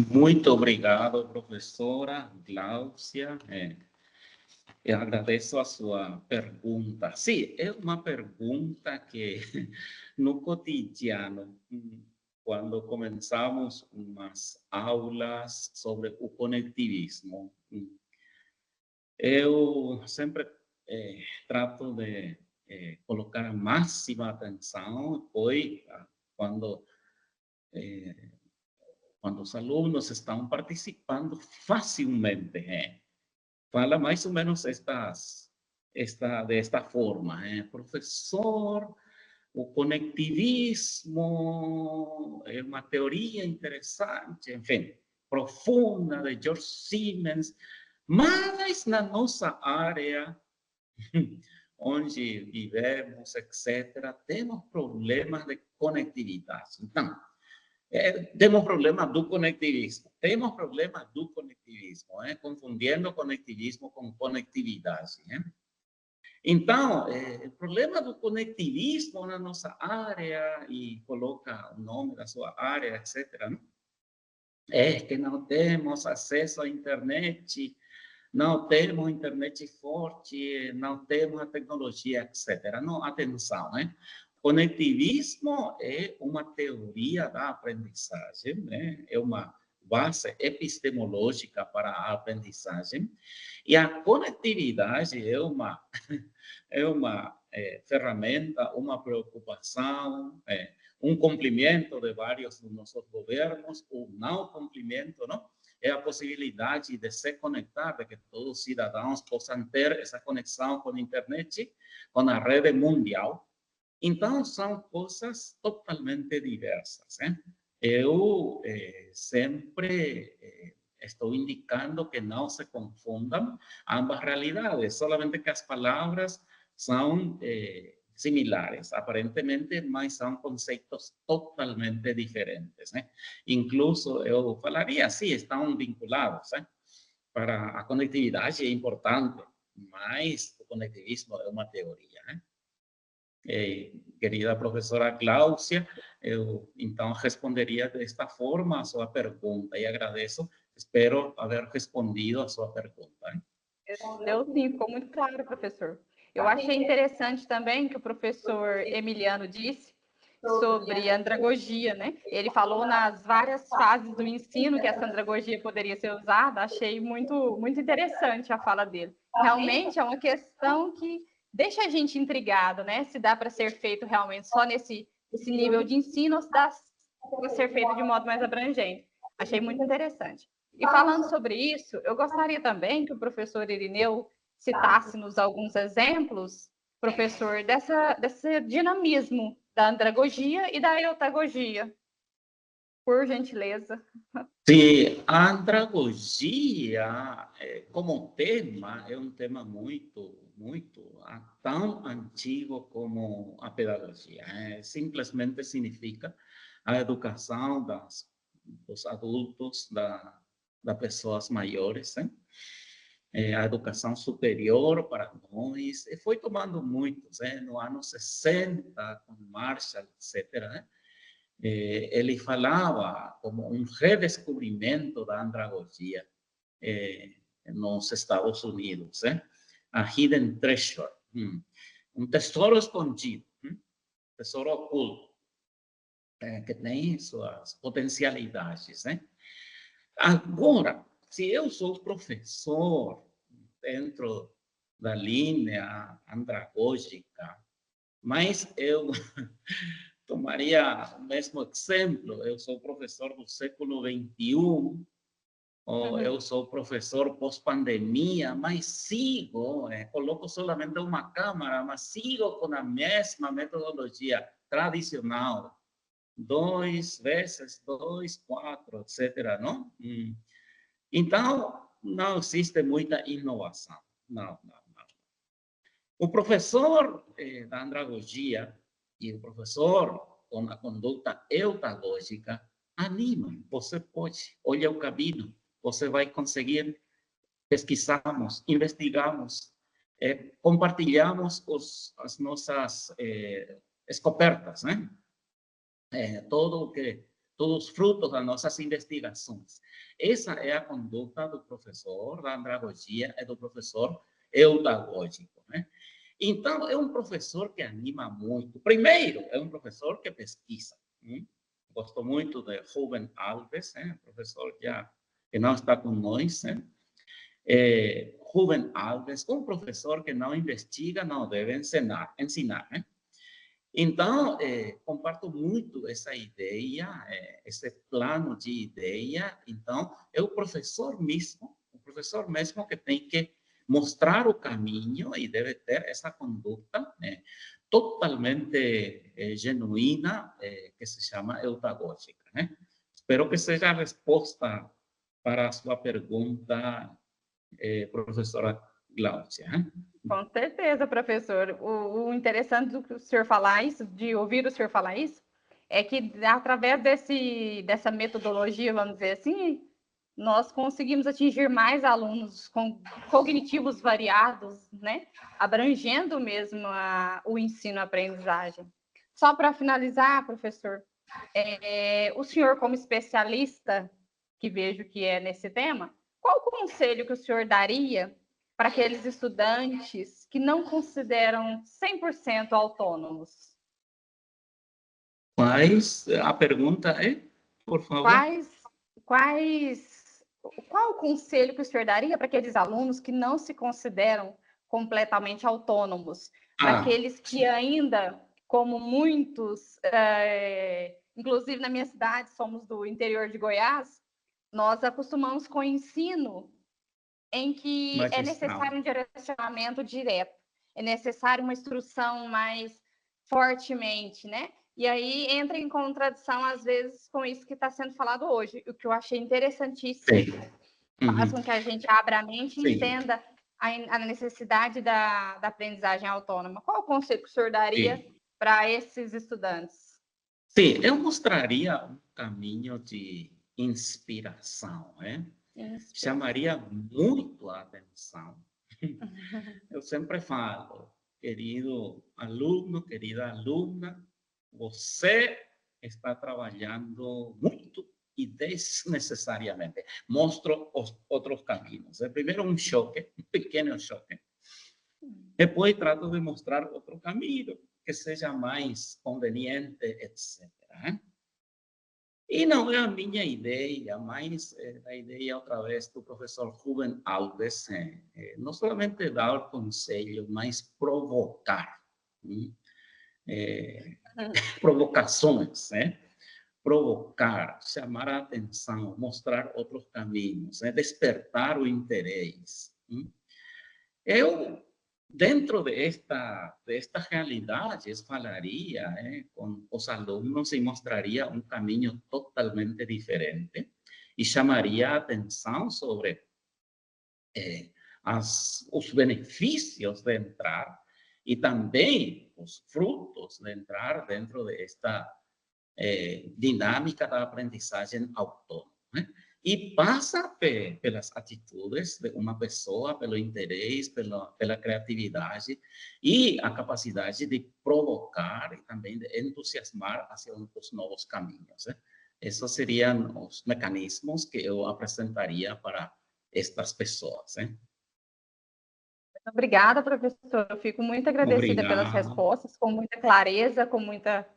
Muito obrigado, professora Gláucia. Eu agradeço a sua pergunta. Sim, é uma pergunta que no cotidiano, quando começamos umas aulas sobre o conectivismo, eu sempre trato de colocar a máxima atenção, pois quando os alunos estão participando facilmente, fala mais ou menos desta forma, professor, o conectivismo é uma teoria interessante, enfim, profunda de George Siemens, mas na nossa área, onde vivemos, etc., temos problemas de conectividade. Então, temos problema do conectivismo. Temos problema do conectivismo, confundindo conectivismo com conectividade. Então, o problema do conectivismo na nossa área, e coloca o nome da sua área, etc., é que não temos acesso à internet, não temos internet forte, não temos a tecnologia, etc. Não, atenção, Conectivismo é uma teoria da aprendizagem, é uma base epistemológica para a aprendizagem, e a conectividade é uma ferramenta, uma preocupação, um cumprimento de vários dos nossos governos, ou não cumprimento, não? É a possibilidade de se conectar, de que todos os cidadãos possam ter essa conexão com a internet, com a rede mundial. Então, são coisas totalmente diversas. Eu sempre estou indicando que não se confundam ambas realidades, solamente que as palavras são similares, aparentemente, mas são conceitos totalmente diferentes. Incluso, eu falaria assim, estão vinculados. Para a conectividade é importante, mas o conectivismo é uma teoria. Querida professora Gláucia, eu então responderia desta forma a sua pergunta e agradeço, espero haver respondido a sua pergunta. Deu sim, ficou muito claro, professor. Eu achei interessante também que o professor Emiliano disse sobre andragogia, Ele falou nas várias fases do ensino que essa andragogia poderia ser usada. Achei muito, muito interessante a fala dele. Realmente é uma questão que deixa a gente intrigado, Se dá para ser feito realmente só nesse nível de ensino ou se dá para ser feito de modo mais abrangente. Achei muito interessante. E falando sobre isso, eu gostaria também que o professor Irineu citasse-nos alguns exemplos, professor, desse dinamismo da andragogia e da eutagogia, por gentileza. Sim, a andragogia, como tema, é um tema muito tão antigo como a pedagogia. Simplesmente significa a educação dos adultos, das pessoas maiores, a educação superior para nós, e foi tomando muitos, no ano 60, com Marshall, etc., ele falava como um redescobrimento da andragogia nos Estados Unidos, a hidden treasure, um tesouro escondido, tesouro oculto, que tem suas potencialidades. Agora, se eu sou professor dentro da linha andragógica, mas eu tomaria o mesmo exemplo, eu sou professor do século XXI, ou eu sou professor pós-pandemia, mas sigo, coloco solamente uma câmera, mas sigo com a mesma metodologia tradicional, 2 vezes 2, 4, etc., não? Então, não existe muita inovação, não. O professor da andragogia e o professor com a conduta eutagógica anima. Você pode, olha o caminho, você vai conseguir. Pesquisamos, investigamos, compartilhamos as nossas descobertas, todos os frutos das nossas investigações. Essa é a conduta do professor da andragogia e do professor eudagógico, né? Então, é um professor que anima muito. Primeiro, é um professor que pesquisa. Gosto muito de Rubem Alves, professor que não está com nós, Rubem Alves, um professor que não investiga, não deve ensinar, né? Então, comparto muito essa ideia, esse plano de ideia. Então, é o professor mesmo que tem que mostrar o caminho e deve ter essa conduta, né, totalmente genuína, que se chama eudagógica, né? Espero que seja a resposta para a sua pergunta, professora Glaucia. Com certeza, professor. O interessante do que o senhor falar isso, de ouvir o senhor falar isso, é que através dessa metodologia, vamos dizer assim, nós conseguimos atingir mais alunos cognitivos variados, né? Abrangendo mesmo o ensino-aprendizagem. Só para finalizar, professor, o senhor, como especialista, que vejo que é nesse tema, qual o conselho que o senhor daria para aqueles estudantes que não consideram 100% autônomos? A pergunta é, por favor? Qual o conselho que o senhor daria para aqueles alunos que não se consideram completamente autônomos? Para aqueles que ainda, como muitos, inclusive na minha cidade, somos do interior de Goiás, nós acostumamos com o ensino em que é necessário um direcionamento direto, é necessário uma instrução mais fortemente, né? E aí entra em contradição, às vezes, com isso que está sendo falado hoje, o que eu achei interessantíssimo. Faz com que a gente abra a mente e entenda a necessidade da aprendizagem autônoma. Qual o conselho que o senhor daria para esses estudantes? Sim, eu mostraria um caminho de inspiração, né? Chamaria muito a atenção. Eu sempre falo, querido aluno, querida aluna, você está trabalhando muito e desnecessariamente. Mostro os outros caminhos. Primeiro um choque, um pequeno choque. Depois trato de mostrar outro caminho que seja mais conveniente, etc. E não é a minha ideia, mas a ideia, outra vez, do professor Rubem Alves, não somente dar conselho, mas provocar. Provocações, provocar, chamar a atenção, mostrar outros caminhos, despertar o interesse. Eu, dentro desta realidade, falaria com os alunos e mostraria um caminho totalmente diferente e chamaria a atenção sobre os benefícios de entrar e também os frutos de entrar dentro desta dinâmica da aprendizagem autônoma, né? E passa pelas atitudes de uma pessoa, pelo interesse, pela criatividade e a capacidade de provocar e também de entusiasmar hacia os novos caminhos, né? Esses seriam os mecanismos que eu apresentaria para estas pessoas, né? Muito obrigada, professor. Eu fico muito agradecida pelas respostas, com muita clareza, com muita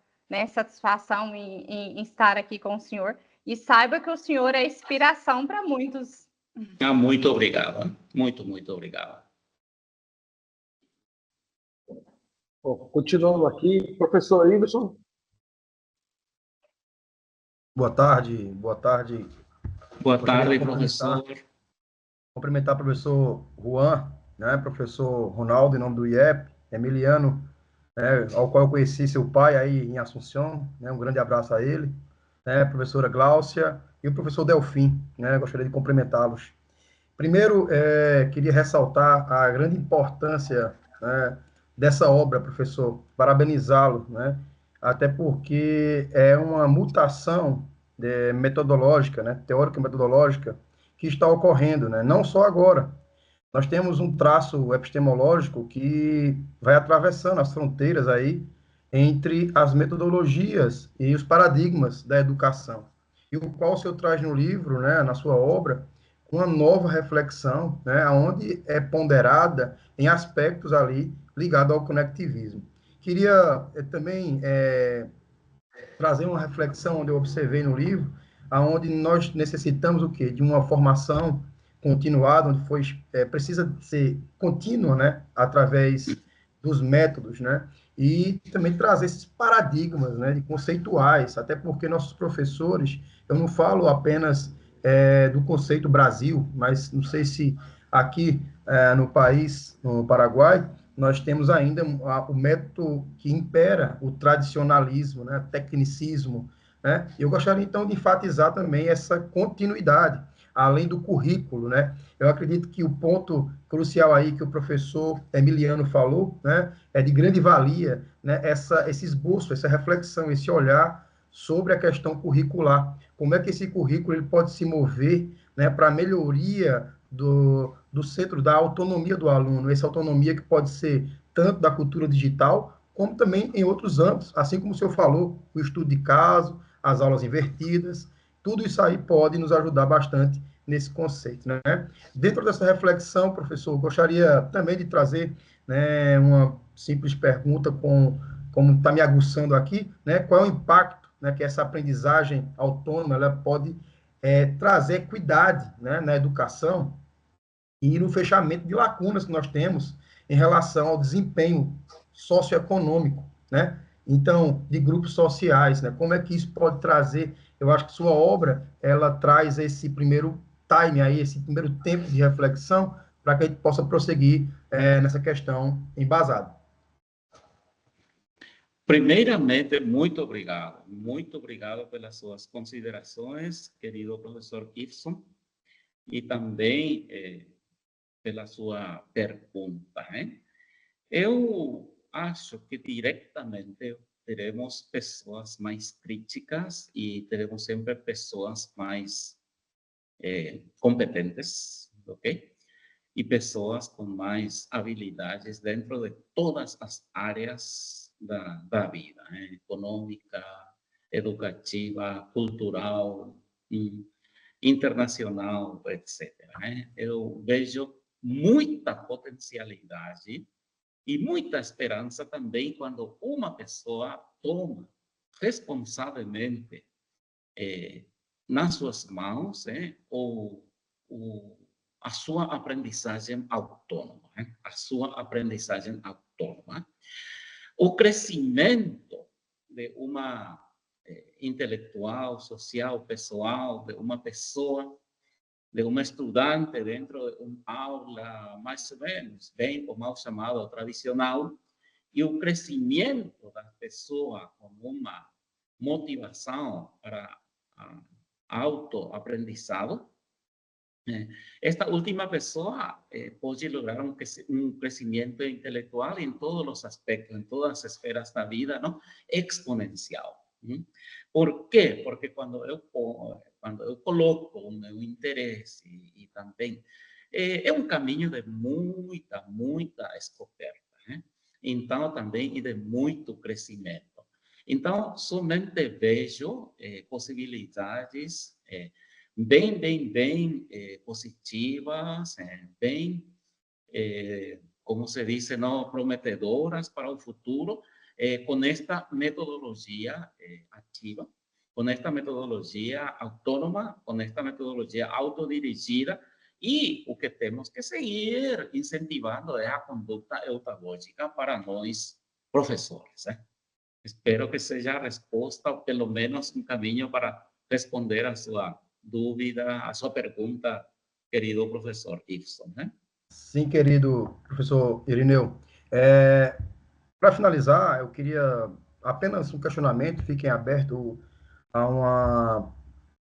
satisfação em estar aqui com o senhor. E saiba que o senhor é inspiração para muitos. Muito obrigado. Muito, muito obrigado. Bom, continuando aqui, professor Iverson. Boa tarde. Boa tarde. Boa tarde, professor. Cumprimentar o professor Juan, né, professor Ronaldo, em nome do IEP, Emiliano, ao qual eu conheci seu pai aí em Assunção, né, um grande abraço a ele, né, professora Gláucia e o professor Delfim, né, gostaria de cumprimentá-los. Primeiro, queria ressaltar a grande importância, né, dessa obra, professor, parabenizá-lo, né, até porque é uma mutação metodológica, né, teórica e metodológica, que está ocorrendo, né, não só agora. Nós temos um traço epistemológico que vai atravessando as fronteiras aí entre as metodologias e os paradigmas da educação, e o qual o senhor traz no livro, né, na sua obra, uma nova reflexão, né, onde é ponderada em aspectos ali ligados ao conectivismo. Queria também trazer uma reflexão onde eu observei no livro, aonde nós necessitamos o quê? De uma formação continuada, onde precisa ser contínua, né, através dos métodos, né, e também trazer esses paradigmas, né, de conceituais, até porque nossos professores, eu não falo apenas do conceito Brasil, mas não sei se aqui no país, no Paraguai, nós temos ainda o método que impera, o tradicionalismo, né, tecnicismo, né? Eu gostaria, então, de enfatizar também essa continuidade, além do currículo, né? Eu acredito que o ponto crucial aí que o professor Emiliano falou, né, é de grande valia, né, esse esboço, essa reflexão, esse olhar sobre a questão curricular. Como é que esse currículo ele pode se mover, né, para a melhoria do centro da autonomia do aluno, essa autonomia que pode ser tanto da cultura digital, como também em outros âmbitos, assim como o senhor falou, o estudo de caso, as aulas invertidas, tudo isso aí pode nos ajudar bastante nesse conceito, né? Dentro dessa reflexão, professor, gostaria também de trazer, né, uma simples pergunta como está me aguçando aqui, né? Qual é o impacto, né, que essa aprendizagem autônoma ela pode trazer equidade, né, na educação e no fechamento de lacunas que nós temos em relação ao desempenho socioeconômico, né? Então, de grupos sociais, né? Como é que isso pode trazer? Eu acho que sua obra, ela traz esse primeiro time aí, esse primeiro tempo de reflexão, para que a gente possa prosseguir nessa questão embasada. Primeiramente, muito obrigado pelas suas considerações, querido professor Gibson, e também pela sua pergunta. Eu acho que diretamente teremos pessoas mais críticas e teremos sempre pessoas mais competentes, ok? E pessoas com mais habilidades dentro de todas as áreas da vida, econômica, educativa, cultural, internacional, etc. Eu vejo muita potencialidade e muita esperança também quando uma pessoa toma responsavelmente nas suas mãos a sua aprendizagem autônoma, a sua aprendizagem autônoma. O crescimento de uma intelectual, social, pessoal, de uma pessoa, de uma estudante dentro de uma aula, mais ou menos, bem ou mal chamado tradicional, e o crescimento da pessoa com uma motivação para autoaprendizado, esta última pessoa pode lograr um crescimento intelectual em todos os aspectos, em todas as esferas da vida, não? Exponencial. Por quê? Porque quando eu coloco o meu interesse e também é um caminho de muita descoberta, então também e de muito crescimento. Então, somente vejo possibilidades bem positivas, bem, como se diz, não prometedoras para o futuro, com esta metodologia ativa, com esta metodologia autônoma, com esta metodologia autodirigida, e o que temos que seguir incentivando é a conduta eutagógica para nós, professores. Espero que seja a resposta, ou pelo menos um caminho para responder a sua dúvida, a sua pergunta, querido professor Gibson. Sim, querido professor Irineu. Para finalizar, eu queria apenas um questionamento, fiquem abertos a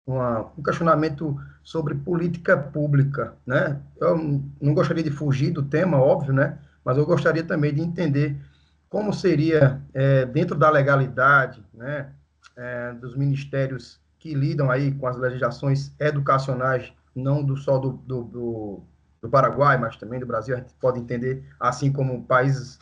um questionamento sobre política pública, né? Eu não gostaria de fugir do tema, óbvio, né? Mas eu gostaria também de entender como seria, dentro da legalidade, né, dos ministérios que lidam aí com as legislações educacionais, não só do Paraguai, mas também do Brasil, a gente pode entender, assim como países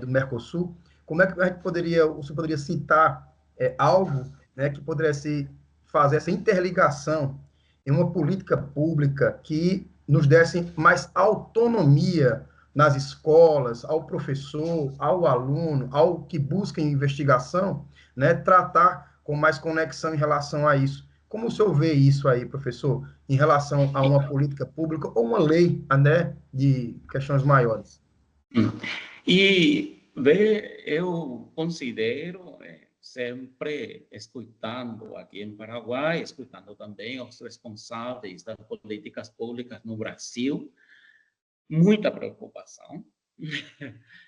do Mercosul, como é que a gente poderia, você poderia citar algo, né, que pudesse fazer essa interligação em uma política pública que nos desse mais autonomia nas escolas, ao professor, ao aluno, ao que busca investigação, né, tratar com mais conexão em relação a isso. Como o senhor vê isso aí, professor, em relação a uma política pública ou uma lei, né, de questões maiores? E eu considero, sempre escutando aqui em Paraguai, escutando também os responsáveis das políticas públicas no Brasil, muita preocupação,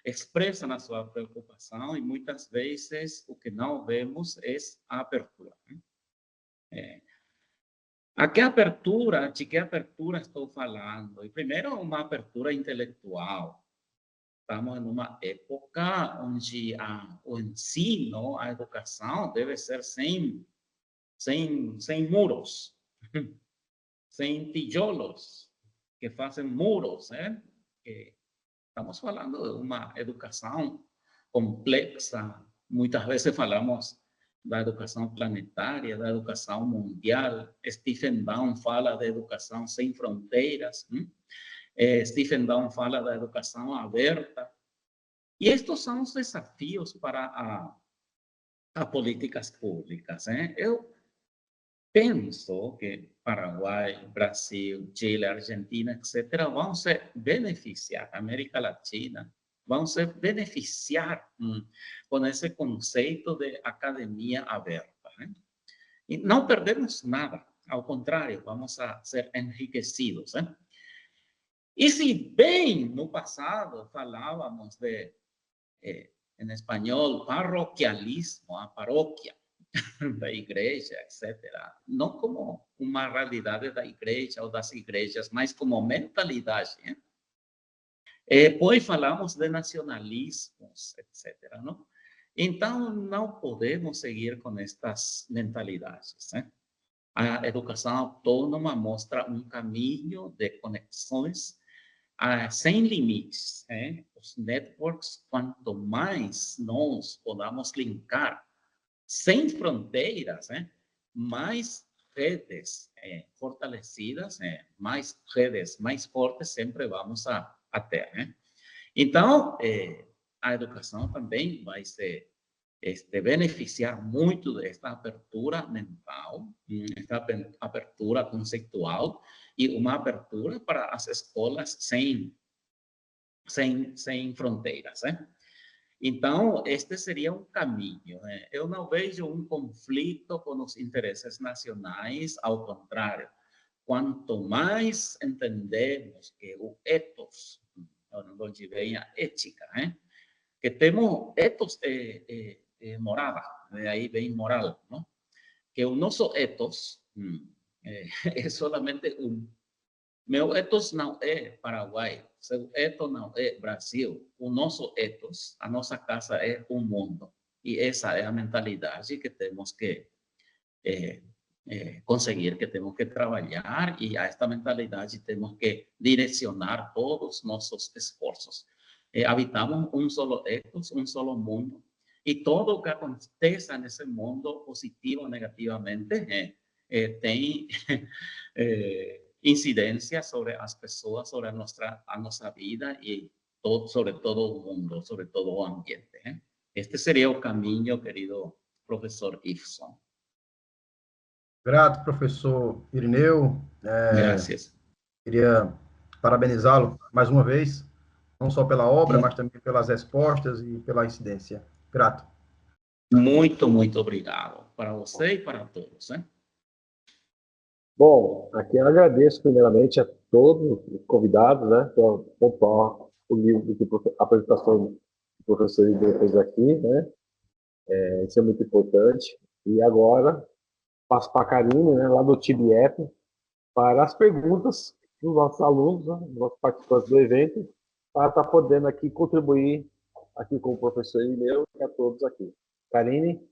expressam a sua preocupação e muitas vezes o que não vemos é a abertura. De que abertura estou falando? E primeiro, uma abertura intelectual. Estamos em uma época onde o ensino, a educação deve ser sem muros, sem tijolos que fazem muros, né? Estamos falando de uma educação complexa. Muitas vezes falamos da educação planetária, da educação mundial. Stephen Down fala da educação sem fronteiras. Stephen Down fala da educação aberta. E estes são os desafios para as políticas públicas. Eu penso que Paraguai, Brasil, Chile, Argentina, etc., vão se beneficiar, América Latina, vão se beneficiar com esse conceito de academia aberta. E não perdemos nada, ao contrário, vamos a ser enriquecidos. E se bem no passado falávamos de, em espanhol, parroquialismo, a paróquia da igreja, etc., não como uma realidade da igreja ou das igrejas, mas como mentalidade. Depois falamos de nacionalismos, etc., não? Então, não podemos seguir com estas mentalidades. A educação autônoma mostra um caminho de conexões sem limites. Os networks, quanto mais nós podamos linkar sem fronteiras, mais redes fortalecidas, mais redes mais fortes sempre vamos a ter. Então, a educação também vai se beneficiar muito desta abertura mental, esta abertura conceitual e uma abertura para as escolas sem fronteiras. Então, este seria um caminho. Eu não vejo um conflito com os interesses nacionais, ao contrário. Quanto mais entendemos que o ethos, onde vem a ética, que temos ethos moral, aí vem moral, não? Que o nosso ethos é solamente um. Meu ethos não é Paraguai, seu ethos não é Brasil. O nosso ethos, a nossa casa é um mundo. E essa é a mentalidade que temos que conseguir, que temos que trabalhar, e a esta mentalidade temos que direcionar todos os nossos esforços. Habitamos um solo ethos, um solo mundo, e tudo o que aconteça nesse mundo, positivo ou negativamente, tem incidência sobre as pessoas, sobre a nossa vida e sobre todo o mundo, sobre todo o ambiente. Este seria o caminho, querido professor Ifson. Grato, professor Irineu. Graças. Queria parabenizá-lo mais uma vez, não só pela obra, mas também pelas respostas e pela incidência. Grato. Muito, muito obrigado para você e para todos. Bom, aqui eu agradeço primeiramente a todos os convidados, né, por pontuar o livro que a apresentação do professor Irineu fez aqui, né, isso é muito importante. E agora passo para a Karine, né, lá do TIBIEP, para as perguntas dos nossos alunos, né, dos nossos participantes do evento, para estar podendo aqui contribuir aqui com o professor Irineu e a todos aqui. Karine?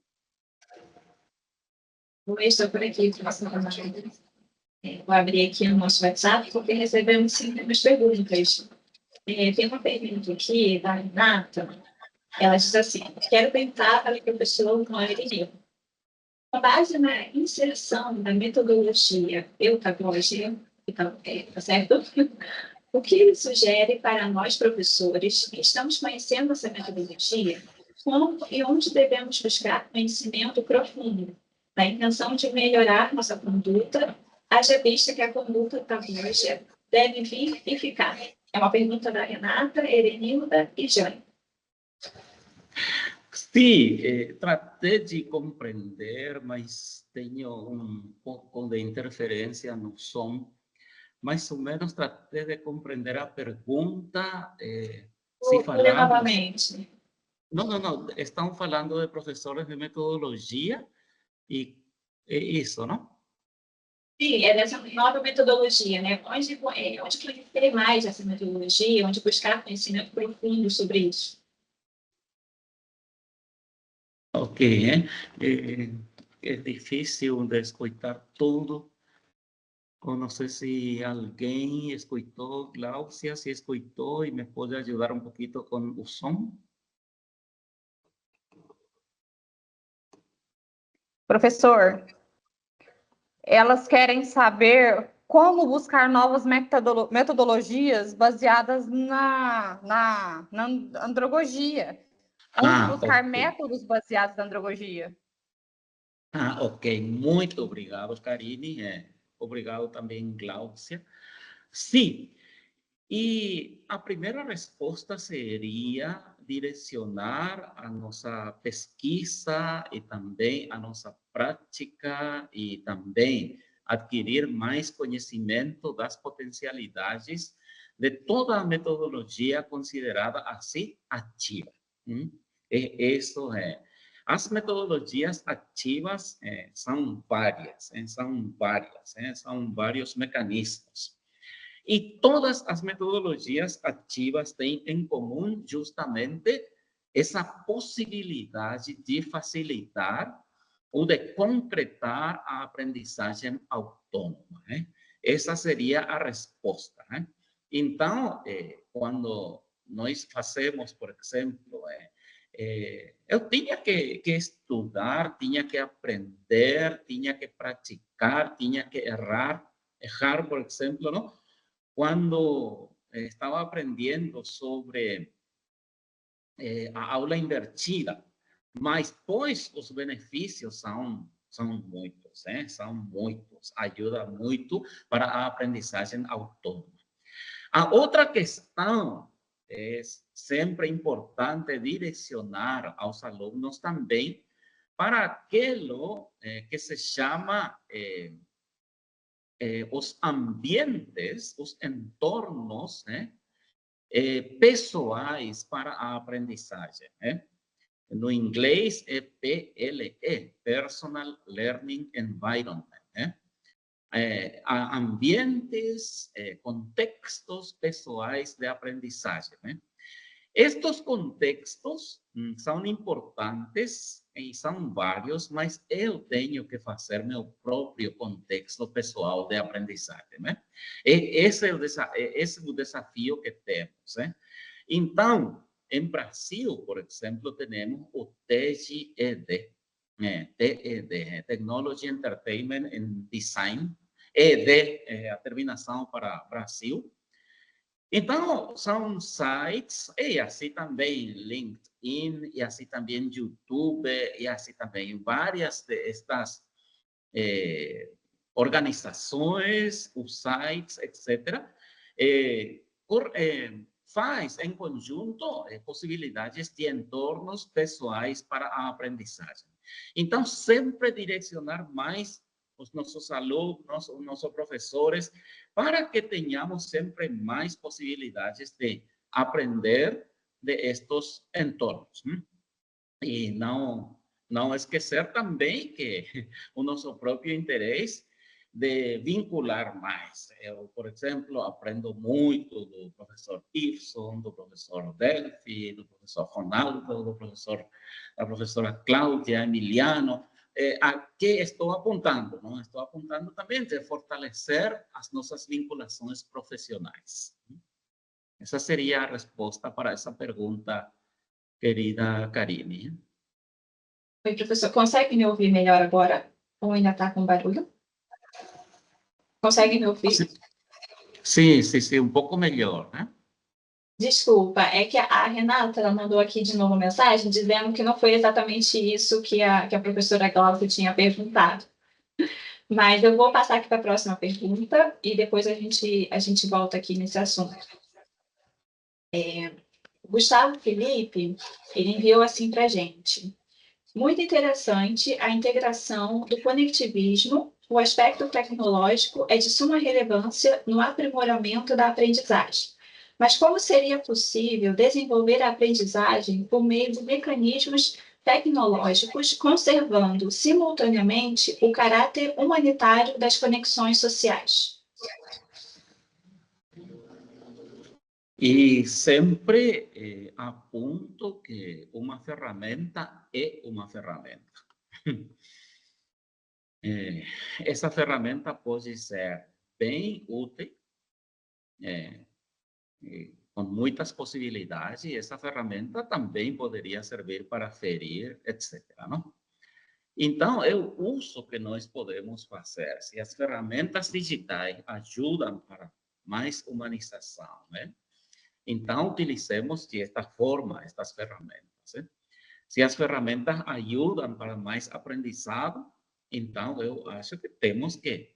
Oi, estou por aqui. Vou abrir aqui o nosso WhatsApp, porque recebemos sim umas perguntas. Tem uma pergunta aqui da Renata. Ela diz assim: quero perguntar para o professor Irineu. Com base na inserção da metodologia eutagógica, tá certo? O que ele sugere para nós, professores, que estamos conhecendo essa metodologia, como e onde devemos buscar conhecimento profundo, na intenção de melhorar nossa conduta, haja vista que a conduta eutagógica deve vir e ficar? É uma pergunta da Renata, Erenilda e Jane. Sí, traté de compreender, mas tenho pouco de interferência no som. Mais ou menos tratei de compreender a pergunta. Se falamos... novamente. Não. Estão falando de professores de metodologia e isso, não? Sim, é dessa nova metodologia, né? Onde conhecer mais essa metodologia, onde buscar conhecimento profundo sobre isso. Ok, é difícil de escutar tudo. Eu não sei se alguém escutou, Glaucia, se escutou e me pode ajudar um pouquinho com o som. Professor, elas querem saber como buscar novas metodologias baseadas na andragogia. Onde buscar Ok. métodos baseados na andragogia. Ok. Muito obrigado, Karine. Obrigado também, Glaucia. Sim. E a primeira resposta seria direcionar a nossa pesquisa e também a nossa prática e também adquirir mais conhecimento das potencialidades de toda a metodologia considerada assim ativa. Isso é. As metodologias ativas são várias, são vários mecanismos. E todas as metodologias ativas têm em comum justamente essa possibilidade de facilitar ou de concretar a aprendizagem autônoma. Essa seria a resposta. Então, quando nós fazemos, por exemplo, eu tinha que estudar, tinha que aprender, tinha que praticar, tinha que errar, por exemplo, não? Quando estava aprendendo sobre a aula invertida, mas pois os benefícios são muitos, são muitos, ajuda muito para a aprendizagem autônoma. A outra questão é sempre importante direcionar aos alunos também para aquilo que se chama os ambientes, os entornos pessoais para a aprendizagem. No inglês é PLE, Personal Learning Environment. Ambientes, contextos pessoais de aprendizagem. Estes contextos são importantes e são vários, mas eu tenho que fazer meu próprio contexto pessoal de aprendizagem. Esse é o desafio que temos. Então, em Brasil, por exemplo, temos o TED, TED, Technology, Entertainment and Design, ED, a terminação para Brasil. Então, são sites, e assim também LinkedIn, e assim também YouTube, e assim também várias destas organizações, os sites, etc., faz em conjunto possibilidades de entornos pessoais para a aprendizagem. Então, sempre direcionar mais os nossos alunos, os nossos professores, para que tenhamos sempre mais possibilidades de aprender de estes entornos. E não esquecer também que o nosso próprio interesse de vincular mais. Eu, por exemplo, aprendo muito do professor Ibson, do professor Delphi, do professor Ronaldo, da professora Cláudia, Emiliano, a que estou apontando, não? Estou apontando também de fortalecer as nossas vinculações profissionais. Essa seria a resposta para essa pergunta querida Karine. Oi, professor. Consegue me ouvir melhor agora? Ou ainda está com barulho? Consegue me ouvir? Sim, um pouco melhor, né? Desculpa, é que a Renata ela mandou aqui de novo mensagem dizendo que não foi exatamente isso que a professora Glaucia tinha perguntado. Mas eu vou passar aqui para a próxima pergunta e depois a gente volta aqui nesse assunto. Gustavo Felipe, ele enviou assim para a gente. Muito interessante a integração do conectivismo. O aspecto tecnológico é de suma relevância no aprimoramento da aprendizagem. Mas como seria possível desenvolver a aprendizagem por meio de mecanismos tecnológicos, conservando simultaneamente o caráter humanitário das conexões sociais? E sempre aponto que uma ferramenta é uma ferramenta. Essa ferramenta pode ser bem útil, com muitas possibilidades, e essa ferramenta também poderia servir para ferir, etc. Não? Então, eu uso o que nós podemos fazer. Se as ferramentas digitais ajudam para mais humanização, né? Então, utilizemos de esta forma estas ferramentas. Né? Se as ferramentas ajudam para mais aprendizado, então eu acho que temos que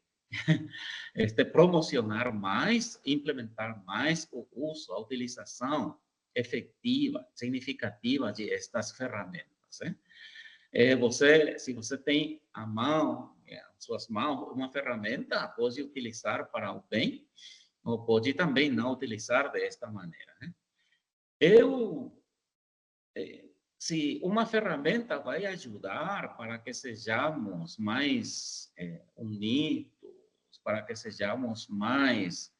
promocionar mais, implementar mais o uso, a utilização efetiva, significativa de estas ferramentas. Né? Se você tem à mão, em suas mãos, uma ferramenta, pode utilizar para o bem, ou pode também não utilizar desta maneira. Né? Se uma ferramenta vai ajudar para que sejamos mais unidos, para que sejamos mais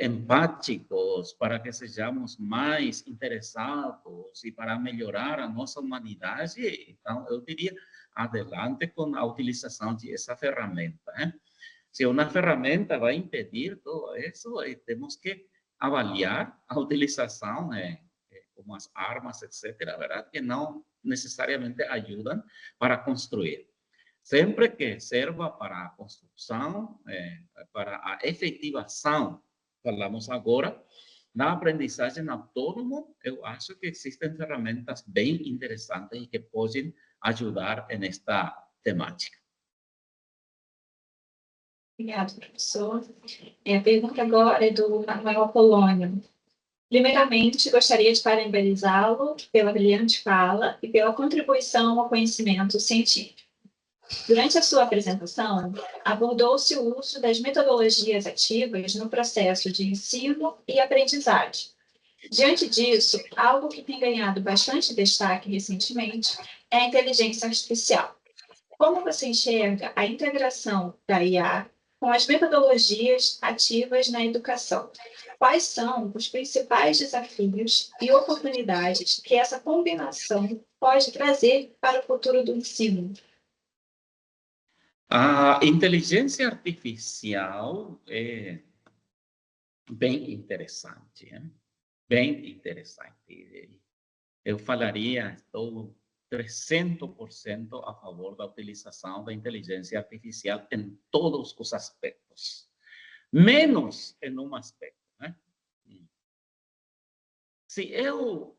empáticos, para que sejamos mais interessados e para melhorar a nossa humanidade, então eu diria, adelante com a utilização dessa ferramenta. Né? Se uma ferramenta vai impedir tudo isso, temos que avaliar a utilização, como as armas, etc., verdade? Que não necessariamente ajudam para construir. Sempre que serva para a construção, para a efetivação, falamos agora, na aprendizagem autônoma, eu acho que existem ferramentas bem interessantes e que podem ajudar nesta temática. Obrigada, professor. A pergunta agora é do Manuel Polônio. Primeiramente, gostaria de parabenizá-lo pela brilhante fala e pela contribuição ao conhecimento científico. Durante a sua apresentação, abordou-se o uso das metodologias ativas no processo de ensino e aprendizagem. Diante disso, algo que tem ganhado bastante destaque recentemente é a inteligência artificial. Como você enxerga a integração da IA com as metodologias ativas na educação? Quais são os principais desafios e oportunidades que essa combinação pode trazer para o futuro do ensino? A inteligência artificial é bem interessante, hein? Bem interessante. Eu falaria, estou 300% a favor da utilização da inteligência artificial em todos os aspectos, menos em um aspecto. Né? Se eu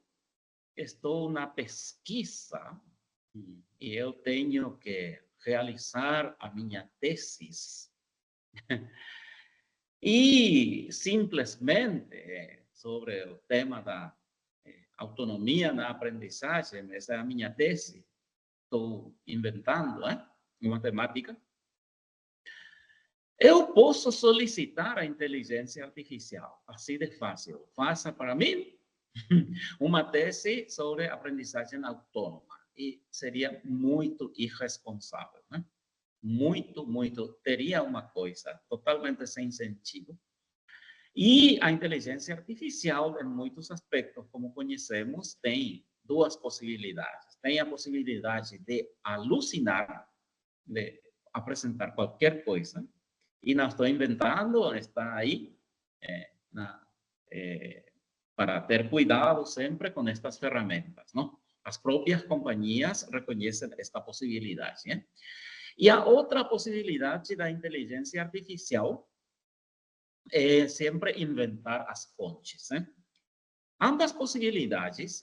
estou na pesquisa e eu tenho que realizar a minha tese e simplesmente sobre o tema da autonomia na aprendizagem, essa é a minha tese, estou inventando, uma temática. Eu posso solicitar a inteligência artificial, assim de fácil. Faça para mim uma tese sobre aprendizagem autônoma. E seria muito irresponsável, né? Muito. Teria uma coisa totalmente sem sentido. E a inteligência artificial, em muitos aspectos, como conhecemos, tem duas possibilidades. Tem a possibilidade de alucinar, de apresentar qualquer coisa, e não estou inventando, está aí para ter cuidado sempre com estas ferramentas, não? As próprias companhias reconhecem esta possibilidade, né? E a outra possibilidade da inteligência artificial é sempre inventar as fontes, né? Ambas possibilidades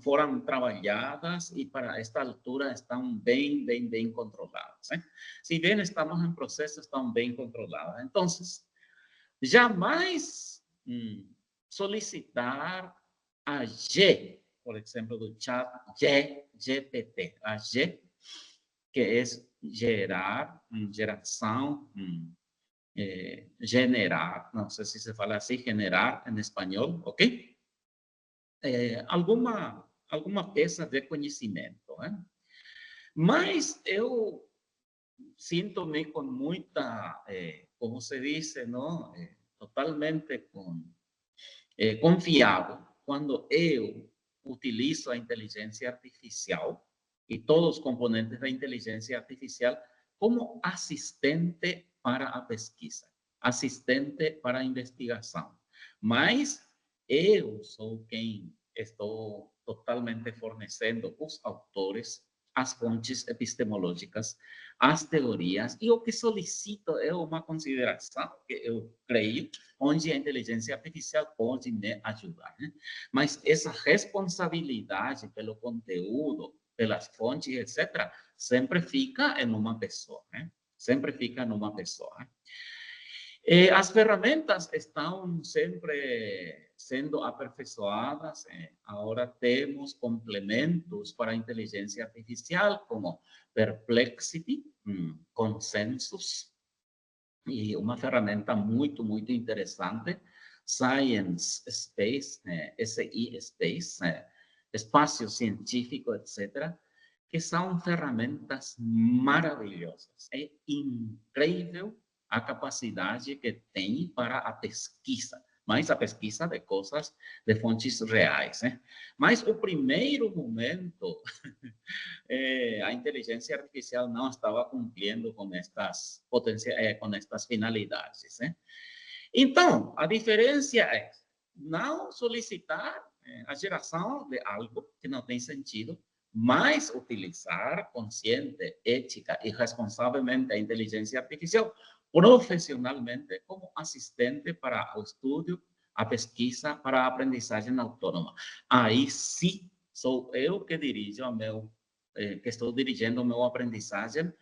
foram trabalhadas e para esta altura estão bem controladas, né? Se bem estamos em processo, estão bem controladas. Então, jamais solicitar a G, por exemplo, do chat GPT, a G, que é gerar, geração, generar, não sei se se fala assim, generar em espanhol, ok? Alguma peça de conhecimento, né? Mas eu sinto-me com muita, como se diz, não? Totalmente confiado quando eu utilizo a inteligência artificial e todos os componentes da inteligência artificial como assistente para a pesquisa, assistente para a investigação. Mas eu sou quem estou totalmente fornecendo os autores, as fontes epistemológicas, as teorias, e o que solicito é uma consideração que eu creio, onde a inteligência artificial pode me ajudar, né? Mas essa responsabilidade pelo conteúdo, pelas fontes, etc., sempre fica em uma pessoa, né? Sempre fica em uma pessoa. As ferramentas estão sempre sendo aperfeiçoadas. Agora temos complementos para a inteligência artificial, como Perplexity, Consensus, e uma ferramenta muito interessante, Science Space, SI Space, Espaço Científico, etc., que são ferramentas maravilhosas. É incrível a capacidade que tem para a pesquisa, mas a pesquisa de coisas, de fontes reais, né? Mas o primeiro momento, a inteligência artificial não estava cumprindo com estas finalidades, né? Então, a diferença é não solicitar a geração de algo que não tem sentido, mas utilizar consciente, ética e responsavelmente a inteligência artificial profissionalmente como assistente para o estudo, a pesquisa, para a aprendizagem autônoma. Aí sim, sou eu que dirijo que estou dirigindo a minha aprendizagem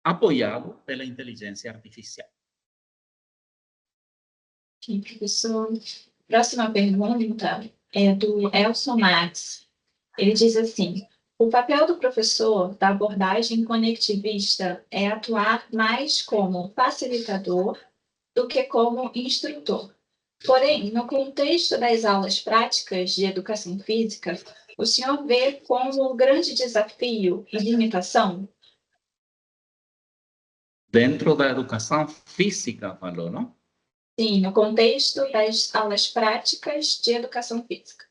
apoiado pela inteligência artificial. Ok, professor. Próxima pergunta é do Elson Max. Ele diz assim: o papel do professor da abordagem conectivista é atuar mais como facilitador do que como instrutor. Porém, no contexto das aulas práticas de educação física, o senhor vê como grande desafio e limitação? Dentro da educação física, falou, não? Sim, no contexto das aulas práticas de educação física.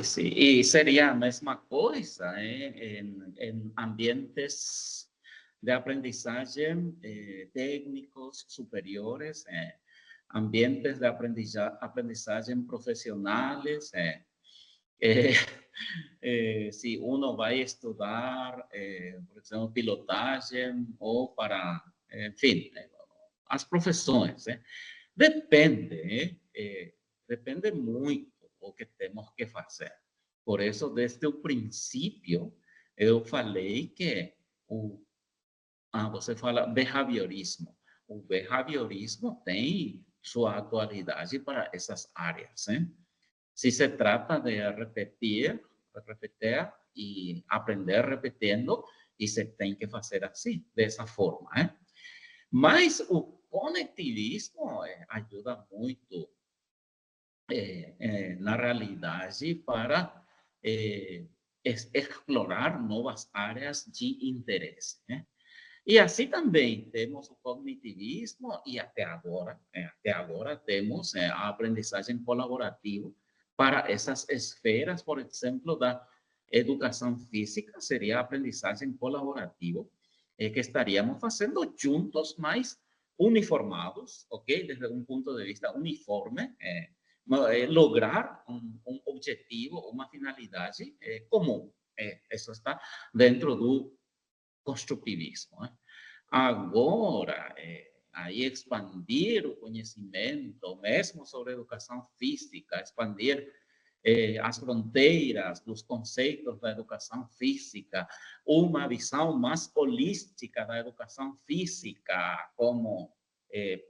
Sim. E seria a mesma coisa em ambientes de aprendizagem técnicos superiores, ambientes de aprendizagem profissionais. Se uno vai estudar, por exemplo, pilotagem ou para, enfim, as profissões. Depende muito o que temos que fazer. Por isso, desde o princípio, eu falei que você fala behaviorismo. O behaviorismo tem sua atualidade para essas áreas, né? Se se trata de repetir e aprender repetindo, e se tem que fazer assim, dessa forma, né? Mas o conectivismo ajuda muito na realidade para explorar novas áreas de interesse, né? E assim também temos o cognitivismo e até agora temos a aprendizagem colaborativa para essas esferas, por exemplo, da educação física, seria a aprendizagem colaborativa, que estaríamos fazendo juntos, mas uniformados, ok? Desde un punto de vista uniforme, lograr un objetivo, uma finalidade comum. Isso está dentro do construtivismo. Agora, aí expandir o conhecimento, mesmo sobre educação física, expandir as fronteiras dos conceitos da educação física, uma visão mais holística da educação física como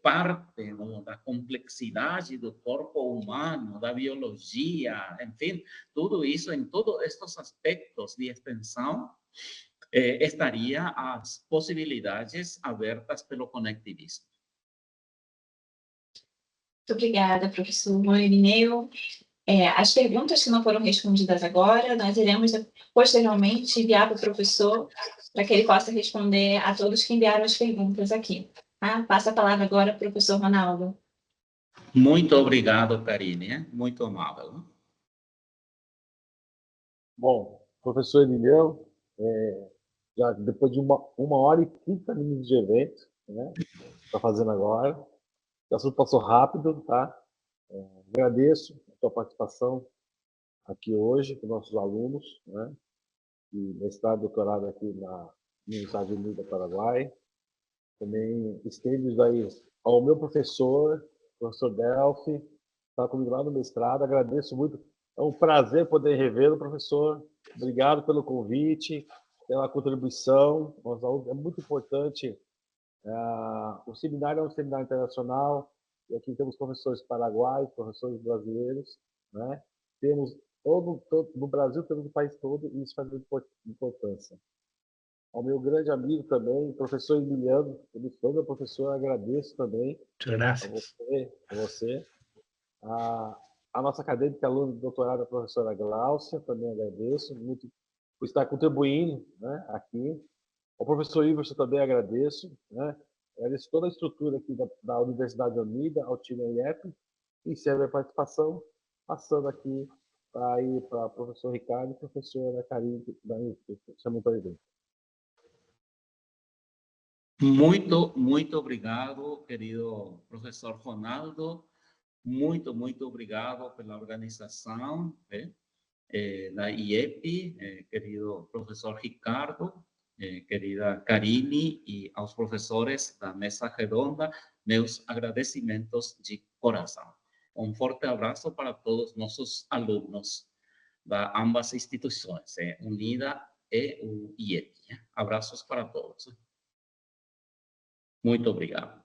parte da complexidade do corpo humano, da biologia, enfim, tudo isso, em todos estes aspectos de extensão, estaria as possibilidades abertas pelo conectivismo. Muito obrigada, professor Irineu. As perguntas que não foram respondidas agora, nós iremos posteriormente enviar para o professor para que ele possa responder a todos que enviaram as perguntas aqui. Tá? Passa a palavra agora para o professor Ronaldo. Muito obrigado, Karine. Muito amável. Bom, professor Irineu, já depois de 1h30 de evento, né? Está fazendo agora. O assunto passou rápido, tá? Agradeço a sua participação aqui hoje com nossos alunos, né? E mestrado e doutorado aqui na Universidade Unida Paraguai. Também estendo aí ao meu professor Delphi, está comigo lá no mestrado. Agradeço muito. É um prazer poder revê-lo, professor. Obrigado pelo convite, pela contribuição. É muito importante. O seminário é um seminário internacional. E aqui temos professores paraguaios, professores brasileiros, né? Temos no Brasil, temos no país todo, e isso faz muita importância. Ao meu grande amigo também, professor Emiliano, ele foi meu professor, agradeço também a você. A nossa acadêmica aluna de doutorado, a professora Gláucia, também agradeço muito por estar contribuindo, né, aqui. Ao professor Iverson também agradeço, né? Agradeço toda a estrutura aqui da Universidade Unida, ao time IEP, e encerro a participação, passando aqui para o professor Ricardo e a professora Karine da IEP. Chamo para ele. Muito obrigado, querido professor Ronaldo. Muito obrigado pela organização da IEP, querido professor Ricardo, querida Karine, e aos professores da mesa redonda, meus agradecimentos de coração. Um forte abraço para todos nossos alunos da ambas instituições, Unida e o IEP. Abraços para todos. Muito obrigado.